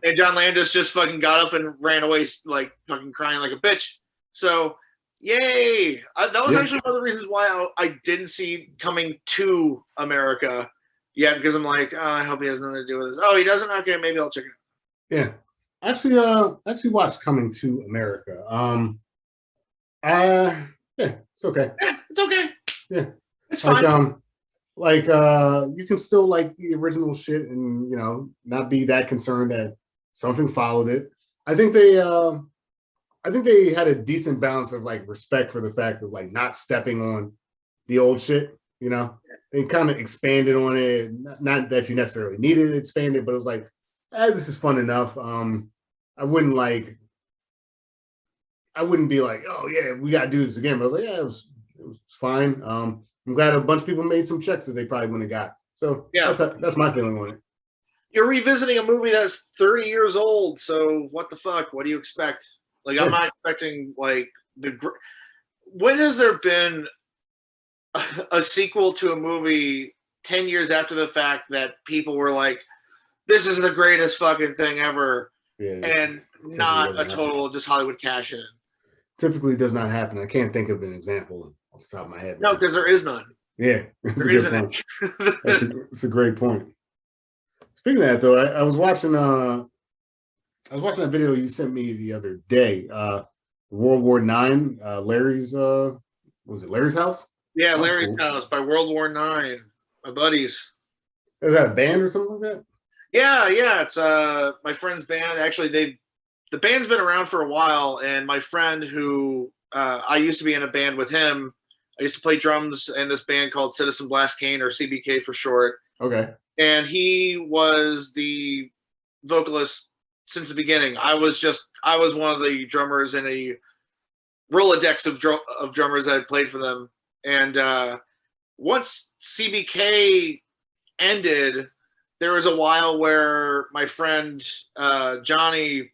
And John Landis just fucking got up and ran away, like fucking crying like a bitch. So, yay! That was actually one of the reasons why I didn't see Coming to America yet, because I'm like, oh, I hope he has nothing to do with this. Oh, he doesn't? Okay, maybe I'll check it out. Yeah. Actually watched Coming to America. Yeah, it's okay. Yeah, it's okay. Yeah. It's fine. You can still like the original shit and, you know, not be that concerned that something followed it. I think they had a decent balance of like respect for the fact of like not stepping on the old shit, you know. They kind of expanded on it. Not that you necessarily needed it expanded, but it was like, this is fun enough. I wouldn't be like, oh yeah, we gotta do this again. But I was like, yeah, it was fine. I'm glad a bunch of people made some checks that they probably wouldn't have got. So yeah, that's my feeling on it. You're revisiting a movie that's 30 years old, so what the fuck? What do you expect? Like, I'm not expecting like when has there been a sequel to a movie 10 years after the fact that people were like, this is the greatest fucking thing ever, Yeah, and not a total just Hollywood cash in. Typically does not happen. I can't think of an example off the top of my head. No, because there is none. Yeah, that's a good point. That's a great point. Speaking of that, though, I was watching that video you sent me the other day. World War IX. Larry's was it Larry's house? Yeah, Larry's House by World War IX. My buddies. Is that a band or something like that? Yeah. It's my friend's band. Actually, the band's been around for a while, and my friend who I used to be in a band with him. I used to play drums in this band called Citizen Blast Cane, or CBK for short. Okay. And he was the vocalist since the beginning. I was one of the drummers in a Rolodex of drummers that had played for them. And once CBK ended, there was a while where my friend Johnny,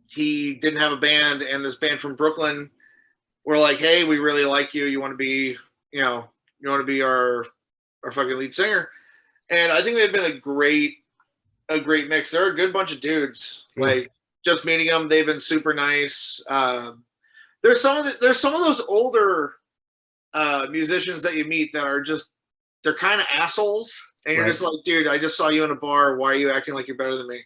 he didn't have a band, and this band from Brooklyn were like, "Hey, we really like you. You want to be, our fucking lead singer?" And I think they've been a great mix. They're a good bunch of dudes. Mm. Like, just meeting them, they've been super nice. There's some of those older musicians that you meet that are they're kind of assholes, and you're just like, dude, I just saw you in a bar. Why are you acting like you're better than me?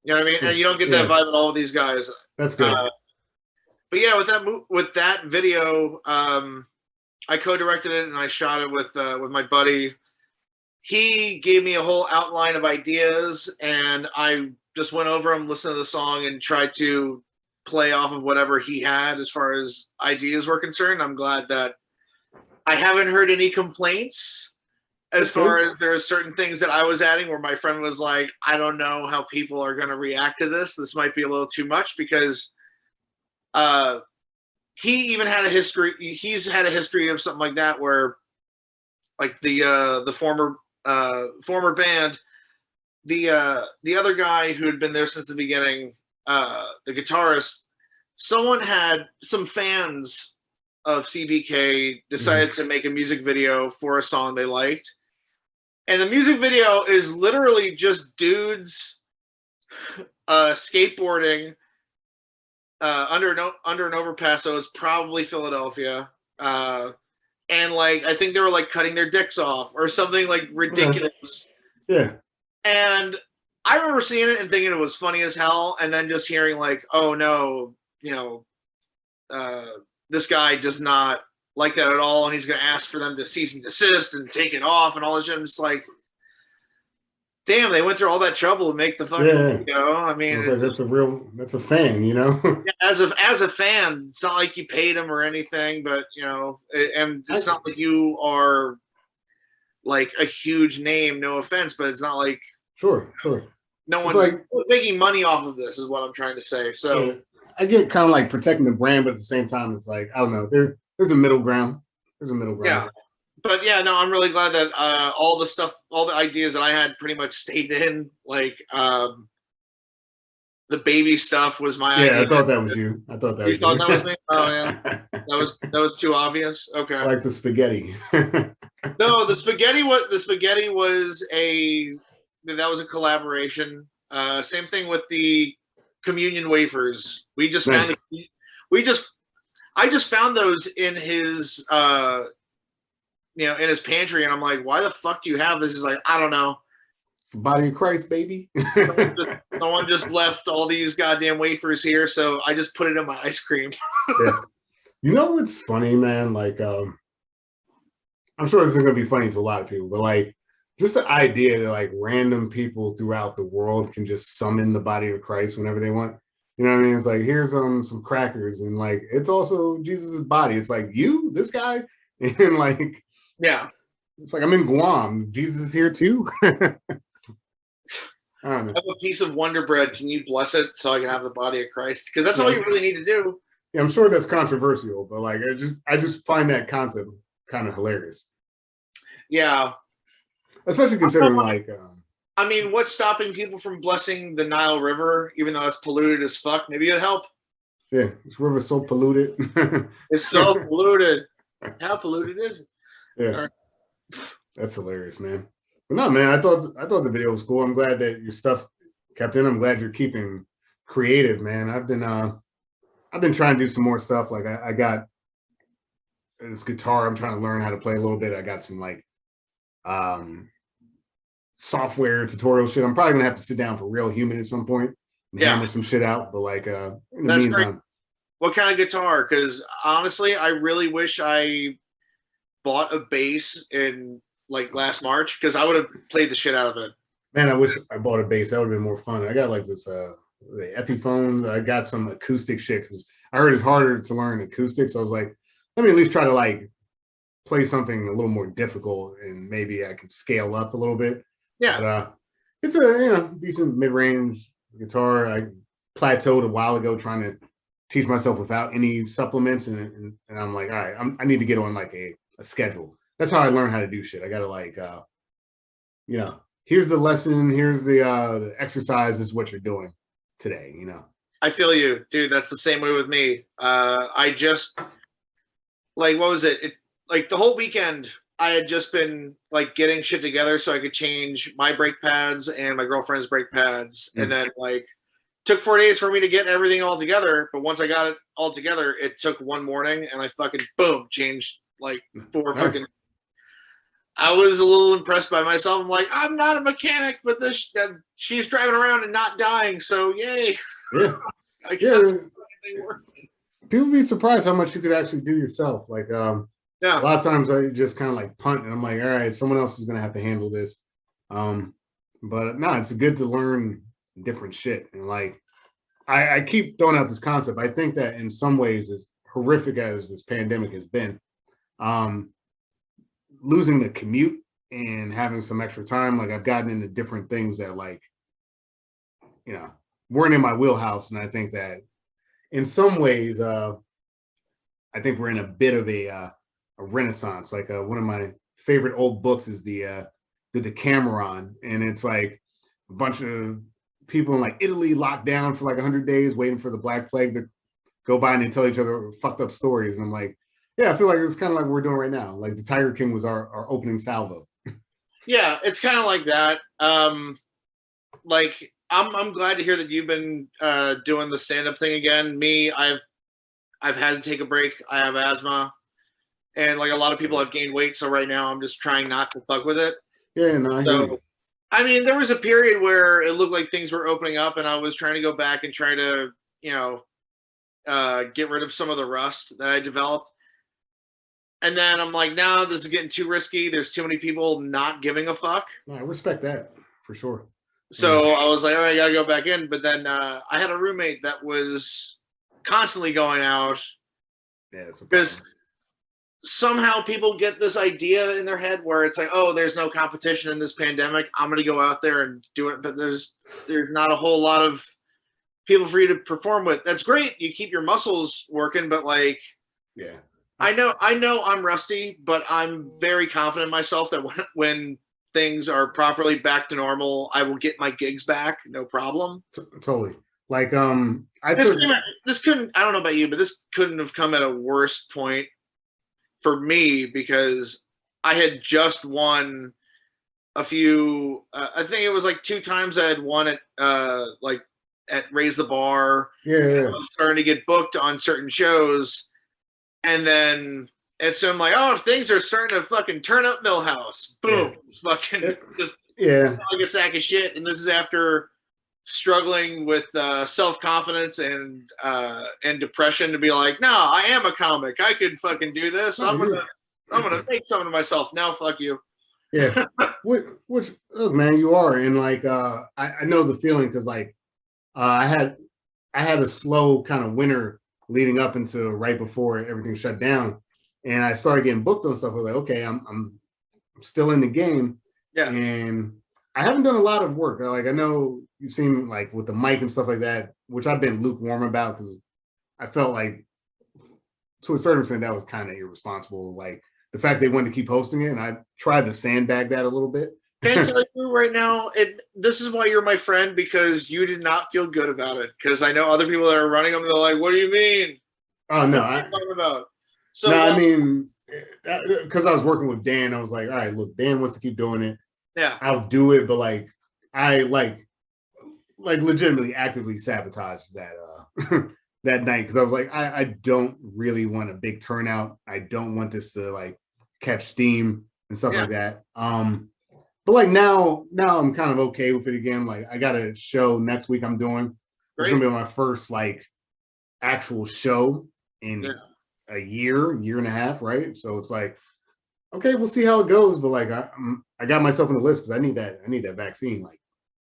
You know what I mean? And you don't get that vibe at all with these guys. That's good. But yeah, with that video, I co-directed it and I shot it with my buddy. He gave me a whole outline of ideas, and I just went over them, listened to the song, and tried to play off of whatever he had as far as ideas were concerned. I'm glad that I haven't heard any complaints as far as there are certain things that I was adding where my friend was like, I don't know how people are going to react to this. This might be a little too much, because he even had a history. He's had a history of something like that, where like the former band, the other guy who had been there since the beginning, the guitarist, some fans of CBK decided to make a music video for a song they liked. And the music video is literally just dudes skateboarding under an overpass that was probably Philadelphia. And like, I think they were like cutting their dicks off or something like ridiculous. Yeah. And I remember seeing it and thinking it was funny as hell. And then just hearing like, oh no, this guy does not like that at all. And he's going to ask for them to cease and desist and take it off and all this shit. I'm just like, damn, they went through all that trouble to make the fucking video. I mean, like, that's a fan, As a fan, it's not like you paid him or anything, but and it's not like you are like a huge name. No offense, but it's not like sure. No one's making money off of this, is what I'm trying to say. So yeah, I get kind of like protecting the brand, but at the same time, it's like, I don't know. There's a middle ground. Yeah. But yeah, no, I'm really glad that all the ideas that I had pretty much stayed in. Like the baby stuff was my idea. I thought that was you. You thought that was me? Oh yeah, that was too obvious. Okay. I like the spaghetti. No, the spaghetti was a collaboration. Same thing with the communion wafers. I just found those in his in his pantry, and I'm like, why the fuck do you have this? He's like, I don't know. It's the body of Christ, baby. Someone just left all these goddamn wafers here, so I just put it in my ice cream. Yeah. You know what's funny, man? Like, I'm sure this is gonna be funny to a lot of people, but like, just the idea that like random people throughout the world can just summon the body of Christ whenever they want. You know what I mean? It's like, here's some crackers, and like, it's also Jesus's body. It's like, this guy, and like, yeah, it's like, I'm in Guam. Jesus is here too. I don't know. I have a piece of Wonder Bread. Can you bless it so I can have the body of Christ? Because that's all you really need to do. Yeah, I'm sure that's controversial, but like, I just find that concept kind of hilarious. Yeah, especially considering like. I mean, what's stopping people from blessing the Nile River, even though it's polluted as fuck? Maybe it'd help. Yeah, this river's so polluted. It's so polluted. How polluted is it? Yeah, that's hilarious, man. But no, man, I thought the video was cool. I'm glad that your stuff kept in. I'm glad you're keeping creative, man. I've been trying to do some more stuff. Like I got this guitar. I'm trying to learn how to play a little bit. I got some like um software tutorial shit. I'm probably gonna have to sit down for real human at some point and Yeah, hammer some shit out. But like in the that's great. meantime, What kind of guitar? Because honestly, I really wish I bought a bass in like last March because I would have played the shit out of it. man, I wish I bought a bass. That would have been more fun. I got like this the Epiphone. I got some acoustic shit because I heard it's harder to learn acoustic. So I was like, let me at least try to like play something a little more difficult and maybe I could scale up a little bit. Yeah, But it's a decent mid-range guitar. I plateaued a while ago trying to teach myself without any supplements, and I'm like, all right, I need to get on like a schedule. That's how I learn how to do shit. I gotta like here's the lesson, here's the exercise, this is what you're doing today, I feel you, dude. That's the same way with me. I just like what was it? Like the whole weekend, I had just been like getting shit together so I could change my brake pads and my girlfriend's brake pads, and then like took 4 days for me to get everything all together. But once I got it all together, it took one morning, and I fucking boom changed like four nice. fucking. I was a little impressed by myself. I'm like, I'm not a mechanic, but this she's driving around and not dying, so yay! Yeah, I yeah. everything working. People be surprised how much you could actually do yourself. Like a Yeah, lot of times I just kind of like punt and I'm like, all right, someone else is gonna have to handle this. But no, it's good to learn different shit. And like I keep throwing out this concept. I think that in some ways, as horrific as this pandemic has been, um, losing the commute and having some extra time, like I've gotten into different things that like, you know, weren't in my wheelhouse. And I think that in some ways, I think we're in a bit of a renaissance. Like one of my favorite old books is the Decameron, and it's like a bunch of people in like Italy locked down for like 100 days waiting for the Black Plague to go by, and they tell each other fucked up stories. And I'm like, yeah, I feel like it's kind of like what we're doing right now. Like the Tiger King was our opening salvo. yeah, it's kind of like that. Like I'm glad to hear that you've been doing the stand up thing again. Me, I've had to take a break. I have asthma, and like a lot of people have gained weight. So right now I'm just trying not to fuck with it. Yeah, no, I hear you. I mean, there was a period where it looked like things were opening up, and I was trying to go back and try to, get rid of some of the rust that I developed. And then I'm like, no, this is getting too risky. There's too many people not giving a fuck. No, I respect that for sure. So I was like, all right, I gotta go back in. But then I had a roommate that was constantly going out. Yeah, it's because somehow people get this idea in their head where it's like, oh, there's no competition in this pandemic. I'm gonna go out there and do it. But there's not a whole lot of people for you to perform with. That's great. You keep your muscles working, but like, yeah. I know I'm rusty, but I'm very confident in myself that when things are properly back to normal, I will get my gigs back, no problem. Totally. Like this couldn't, I don't know about you, but this couldn't have come at a worse point for me because I had just won a few. I think it was like 2 times I had won it, like at Raise the Bar. Yeah. I was starting to get booked on certain shows. And then, and so I'm like, oh, things are starting to fucking turn up Millhouse. Boom. Yeah. It's fucking just like a sack of shit. And this is after struggling with self-confidence and depression to be like, no, I am a comic. I could fucking do this. I'm gonna make something of myself. Now fuck you. Yeah. which look, man, you are. And like I know the feeling because like I had a slow kind of winter leading up into right before everything shut down, and I started getting booked on stuff. I was like, okay, I'm still in the game, yeah. And I haven't done a lot of work. Like I know you've seen like with the mic and stuff like that, which I've been lukewarm about because I felt like to a certain extent that was kind of irresponsible. Like the fact they wanted to keep hosting it, and I tried to sandbag that a little bit. Can I tell you right now, this is why you're my friend, because you did not feel good about it. Because I know other people that are running them, they're like, what do you mean? Oh, no. What are you talking about? So, no, I mean, because I was working with Dan, I was like, all right, look, Dan wants to keep doing it. Yeah. I'll do it, but like I like legitimately actively sabotaged that that night because I was like, I don't really want a big turnout. I don't want this to like catch steam and stuff Yeah. like that. But like now I'm kind of okay with it again. Like I got a show next week I'm doing. It's Great. gonna be my first like actual show Yeah. in a year and a half, right? So it's like, okay, we'll see how it goes. But like I got myself on the list because I need that vaccine like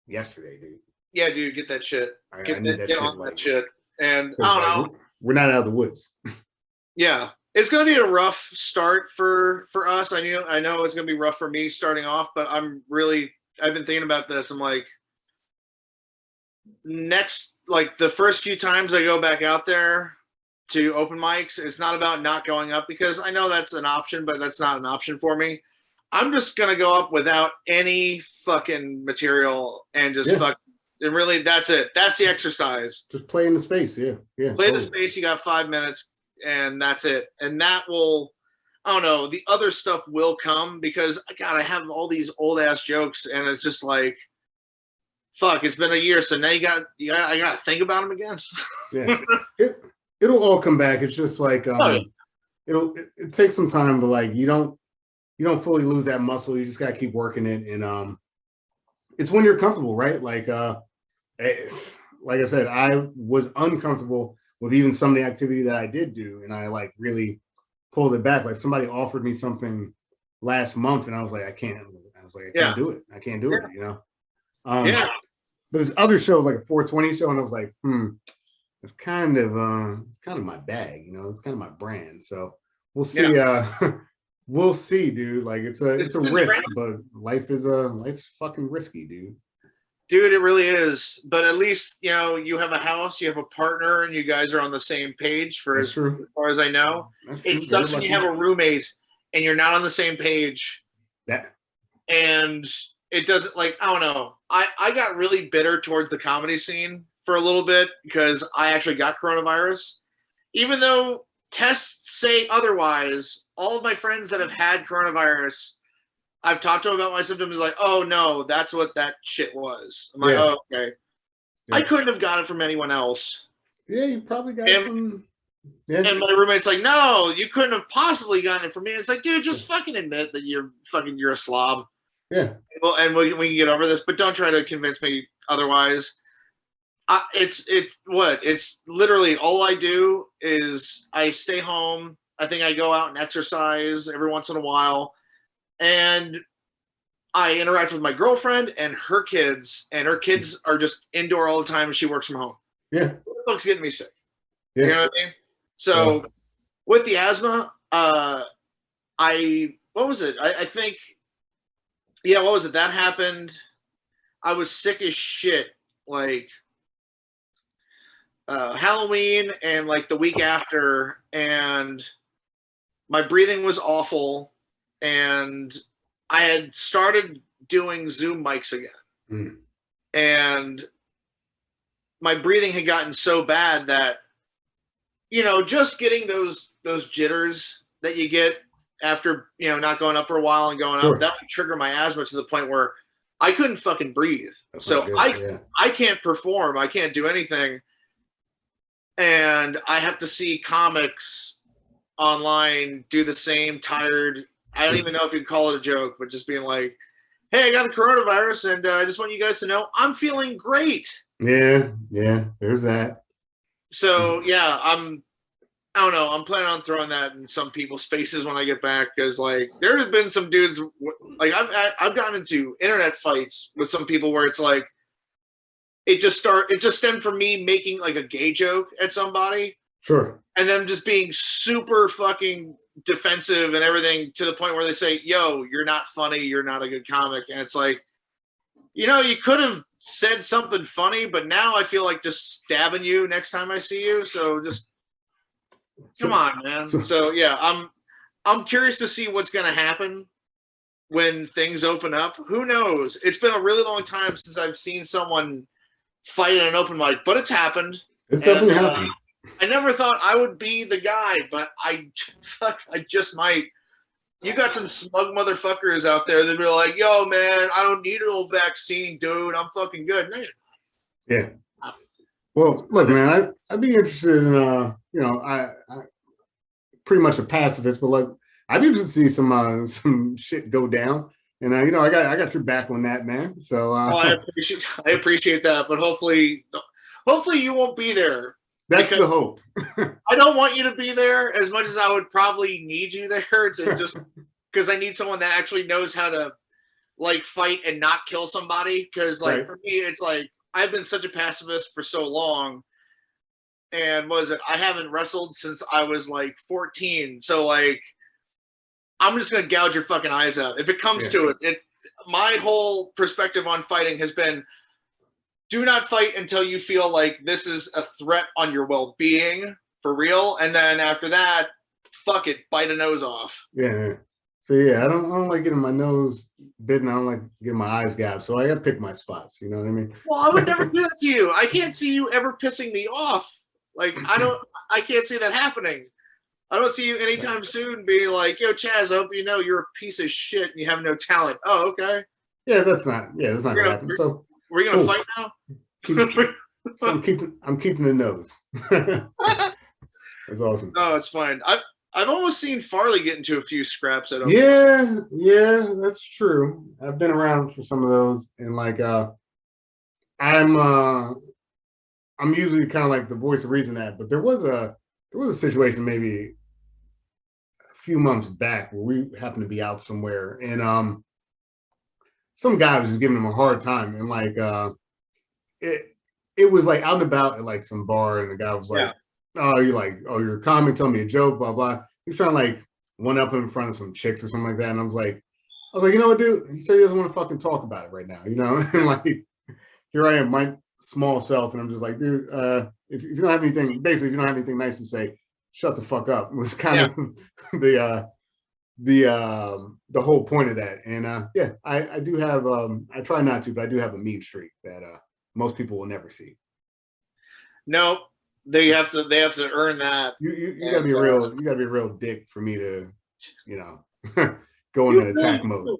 yesterday, dude. Yeah, dude, get that shit. I need that Get shit on like that shit. And because I don't like know. we're not out of the woods. Yeah, it's gonna be a rough start for us. I know it's gonna be rough for me starting off, but I've been thinking about this. I'm like, next, like the first few times I go back out there to open mics, it's not about not going up because I know that's an option, but that's not an option for me. I'm just gonna go up without any fucking material and just Yeah, fuck. And really, that's it. That's the exercise. just play in the space. Yeah, yeah, Play the totally. space. You got 5 minutes, and that's it. And that will. I don't know. The other stuff will come because God, I have all these old ass jokes, and it's just like, fuck. It's been a year, so now I got to think about them again. Yeah, it'll all come back. It's just like Oh, it takes some time, but like you don't fully lose that muscle. You just gotta keep working it, and it's when you're comfortable, right? Like I said, I was uncomfortable with even some of the activity that I did do, and I like really pulled it back. Like somebody offered me something last month, and I was like, I can't. I was like, I yeah, can't do it. I can't do it. You know. yeah, But this other show, like a 420 show, and I was like, it's kind of my bag. You know, it's kind of my brand. So we'll yeah. see. We'll see, dude. Like it's a It's risk, but life's fucking risky, dude. dude, it really is. But at least you have a house, you have a partner, and you guys are on the same page for That's as true. far as I know. That's It true. Very sucks when you lucky. have a roommate and you're not on the same page, That and it doesn't like I don't know. I got really bitter towards the comedy scene for a little bit because I actually got coronavirus, even though tests say otherwise. All of my friends that have had coronavirus, I've talked to them about my symptoms. Like, oh no, that's what that shit was. I'm like, yeah. oh okay. I Yeah. couldn't have got it from anyone else. Yeah, you probably got it And, from yeah. and my roommate's like, no, you couldn't have possibly gotten it from me. It's like, dude, just fucking admit that you're a slob. Yeah. Well, and we can get over this, but don't try to convince me otherwise. It's literally all I do is I stay home. I think I go out and exercise every once in a while, and I interact with my girlfriend and her kids, and her kids are just indoor all the time, and she works from home. Yeah. Who the fuck's getting me sick? You Yeah. know what I mean? Yeah. So with the asthma, I what was it? I think what was it? That happened. I was sick as shit, like Halloween and like the week after, and my breathing was awful, and I had started doing Zoom mics again, and my breathing had gotten so bad that just getting those jitters that you get after not going up for a while and going up, Sure. that would trigger my asthma to the point where I couldn't fucking breathe. That's So not good. Yeah. I can't perform, I can't do anything, and I have to see comics online do the same tired. I don't even know if you'd call it a joke, but just being like, hey, I got the coronavirus, and I just want you guys to know I'm feeling great. Yeah. Yeah. There's that. So yeah, I don't know. I'm planning on throwing that in some people's faces when I get back because like there have been some dudes like I've gotten into internet fights with some people where it's like it just stemmed from me making like a gay joke at somebody. Sure. And them just being super fucking defensive and everything to the point where they say, yo, you're not funny, you're not a good comic. And it's like, you could have said something funny, but now I feel like just stabbing you next time I see you. So just come on, man. So yeah, I'm curious to see what's gonna happen when things open up. Who knows? It's been a really long time since I've seen someone fight in an open mic, but it's happened. It's definitely happened. I never thought I would be the guy, but I just might. you got some smug motherfuckers out there that be like, yo, man, I don't need no vaccine, dude. I'm fucking good. No, Yeah. Well, look, man, I'd be interested in, I pretty much a pacifist, but like, I'd be interested to see some shit go down. And I got your back on that, man. So oh, I appreciate that, but hopefully you won't be there. That's the hope. I don't want you to be there as much as I would probably need you there to just because I need someone that actually knows how to like fight and not kill somebody. Because like Right. for me, it's like I've been such a pacifist for so long, and I haven't wrestled since I was like 14. So like I'm just gonna gouge your fucking eyes out if it comes to it. My whole perspective on fighting has been do not fight until you feel like this is a threat on your well-being for real, and then after that, fuck it, bite a nose off. Yeah. So yeah, I don't like getting my nose bitten. I don't like getting my eyes gouged. So I gotta pick my spots. You know what I mean? Well, I would never do that to you. I can't see you ever pissing me off. Like I can't see that happening. I don't see you anytime soon being like, yo, Chaz, I hope you know you're a piece of shit and you have no talent. Oh, okay. Yeah, that's not gonna happen. So we're gonna fight now? So I'm keeping the nose. That's awesome. No, it's fine. I've almost seen Farley get into a few scraps at Yeah, that's true. I've been around for some of those, and like I'm usually kind of like the voice of reason that, but there was a situation maybe a few months back where we happened to be out somewhere, and some guy was just giving him a hard time, and like it was like out and about at like some bar, and the guy was like, "Oh, you're a comic, tell me a joke, blah blah." He's trying to like one up him in front of some chicks or something like that, and I was like, you know what, dude? He said he doesn't want to fucking talk about it right now, you know? And like here I am, my small self, and I'm just like, dude, if you don't have anything, basically, if you don't have anything nice to say, shut the fuck up. It was kind of the whole point of that. And I do have I try not to, but I do have a mean streak that most people will never see. No, they have to earn that. You gotta be a real dick for me to, go into attack mode.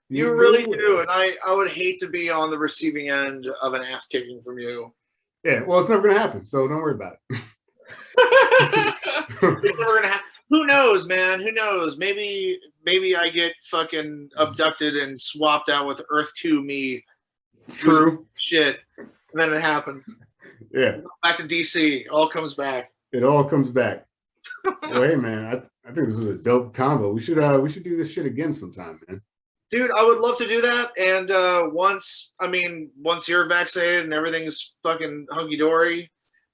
You really do, and I would hate to be on the receiving end of an ass kicking from you. Yeah, well, it's never gonna happen, so don't worry about it. It's never gonna happen. Who knows, man? Who knows? Maybe I get fucking abducted and swapped out with Earth 2 me. True. Shit. And then it happens. Yeah. Back to DC. It all comes back. It all comes back. Well, hey man, I think this was a dope combo. We should do this shit again sometime, man. Dude, I would love to do that. And once you're vaccinated and everything's fucking hunky dory,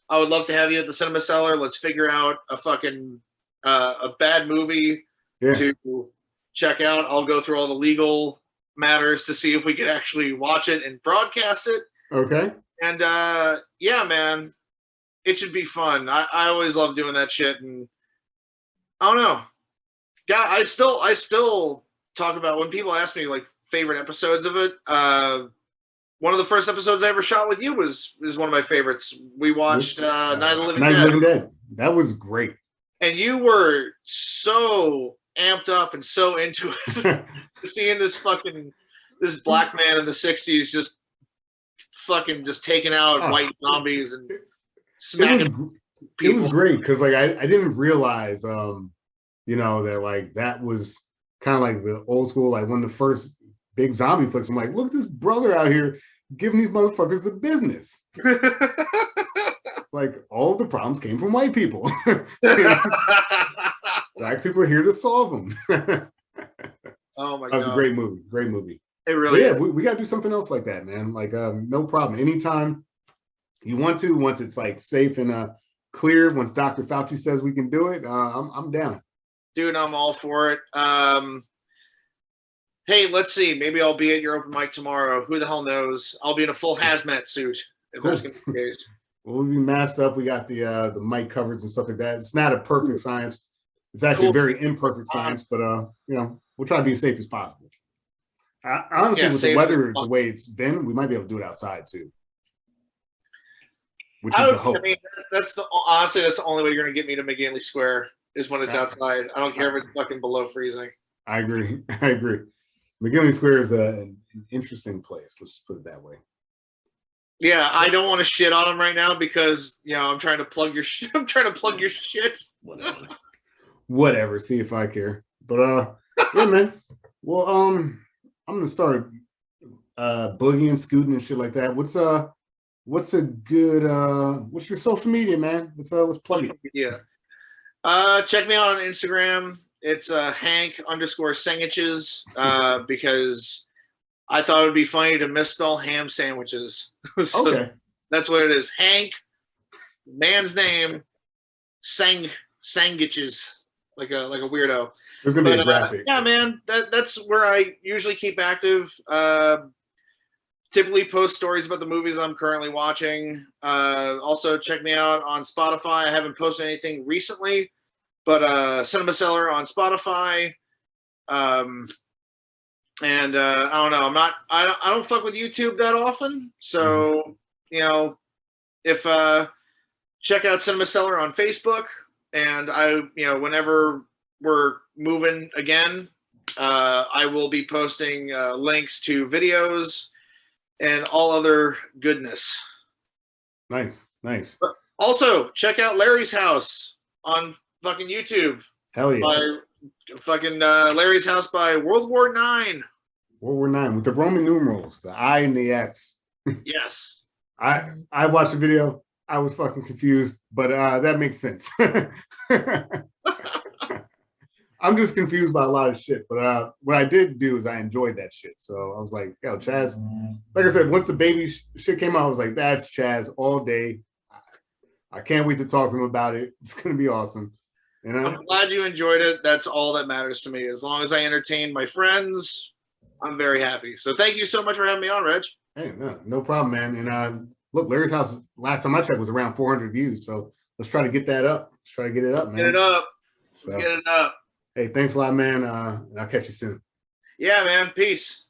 I would love to have you at the Cinema Cellar. Let's figure out a fucking a bad movie to check out. I'll go through all the legal matters to see if we could actually watch it and broadcast it. Okay. And yeah, man, it should be fun. I always love doing that shit, and I don't know. Yeah, I still talk about when people ask me like favorite episodes of it. One of the first episodes I ever shot with you is one of my favorites. We watched Night of the Living Dead. That was great. And you were so amped up and so into it. Seeing this black man in the 60s just taking out white zombies and smacking people. It was great because like I didn't realize that like that was kind of like the old school, like one of the first big zombie flicks. I'm like, look at this brother out here giving these motherfuckers the business. Like all of the problems came from white people. Black people are here to solve them. Oh my god. That was a great movie. Great movie. It really is. We gotta do something else like that, man. Like no problem. Anytime you want to, once it's like safe and clear, once Dr. Fauci says we can do it, I'm down. Dude, I'm all for it. Hey, let's see. Maybe I'll be at your open mic tomorrow. Who the hell knows? I'll be in a full hazmat suit if that's gonna be the case. We'll be masked up. We got the mic covers and stuff like that. It's not a perfect science. It's actually a very imperfect science, but we'll try to be as safe as possible. Honestly, with the weather the way it's been, we might be able to do it outside too. Which is the hope. I mean, honestly, that's the only way you're gonna get me to McGinley Square is when it's outside. I don't care if it's fucking below freezing. I agree. I agree. McGinley Square is an interesting place. Let's put it that way. Yeah, I don't want to shit on him right now because I'm trying to plug your shit. I'm trying to plug your shit. Whatever. See if I care. But yeah, man. Well, I'm gonna start boogieing, scooting, and shit like that. What's a good what's your social media, man? Let's plug it. Yeah. Check me out on Instagram. It's Hank_sandwiches because I thought it would be funny to misspell ham sandwiches. So Okay. that's what it is. Hank, man's name, sandwiches, like a weirdo. There's gonna be a graphic. Yeah, man, that's where I usually keep active. Typically post stories about the movies I'm currently watching. Also check me out on Spotify. I haven't posted anything recently, but Cinema Cellar on Spotify. And I don't know. I don't fuck with YouTube that often. So, if check out Cinema Cellar on Facebook, and whenever we're moving again, I will be posting links to videos and all other goodness. Nice. But also, check out Larry's House on fucking YouTube. Hell yeah. By fucking Larry's House by World War IX. World War IX with the Roman numerals, the I and the X. Yes. I watched the video. I was fucking confused, but that makes sense. I'm just confused by a lot of shit. But what I did do is I enjoyed that shit. So I was like, yo, Chaz, like I said, once the baby shit came out, I was like, that's Chaz all day. I can't wait to talk to him about it. It's going to be awesome. I'm glad you enjoyed it. That's all that matters to me. As long as I entertain my friends, I'm very happy. So thank you so much for having me on, Reg. Hey, no problem, man. And look, Larry's House, last time I checked, was around 400 views. So let's try to get that up. Let's try to get it up, man. Get it up. Let's get it up. Hey, thanks a lot, man. I'll catch you soon. Yeah, man. Peace.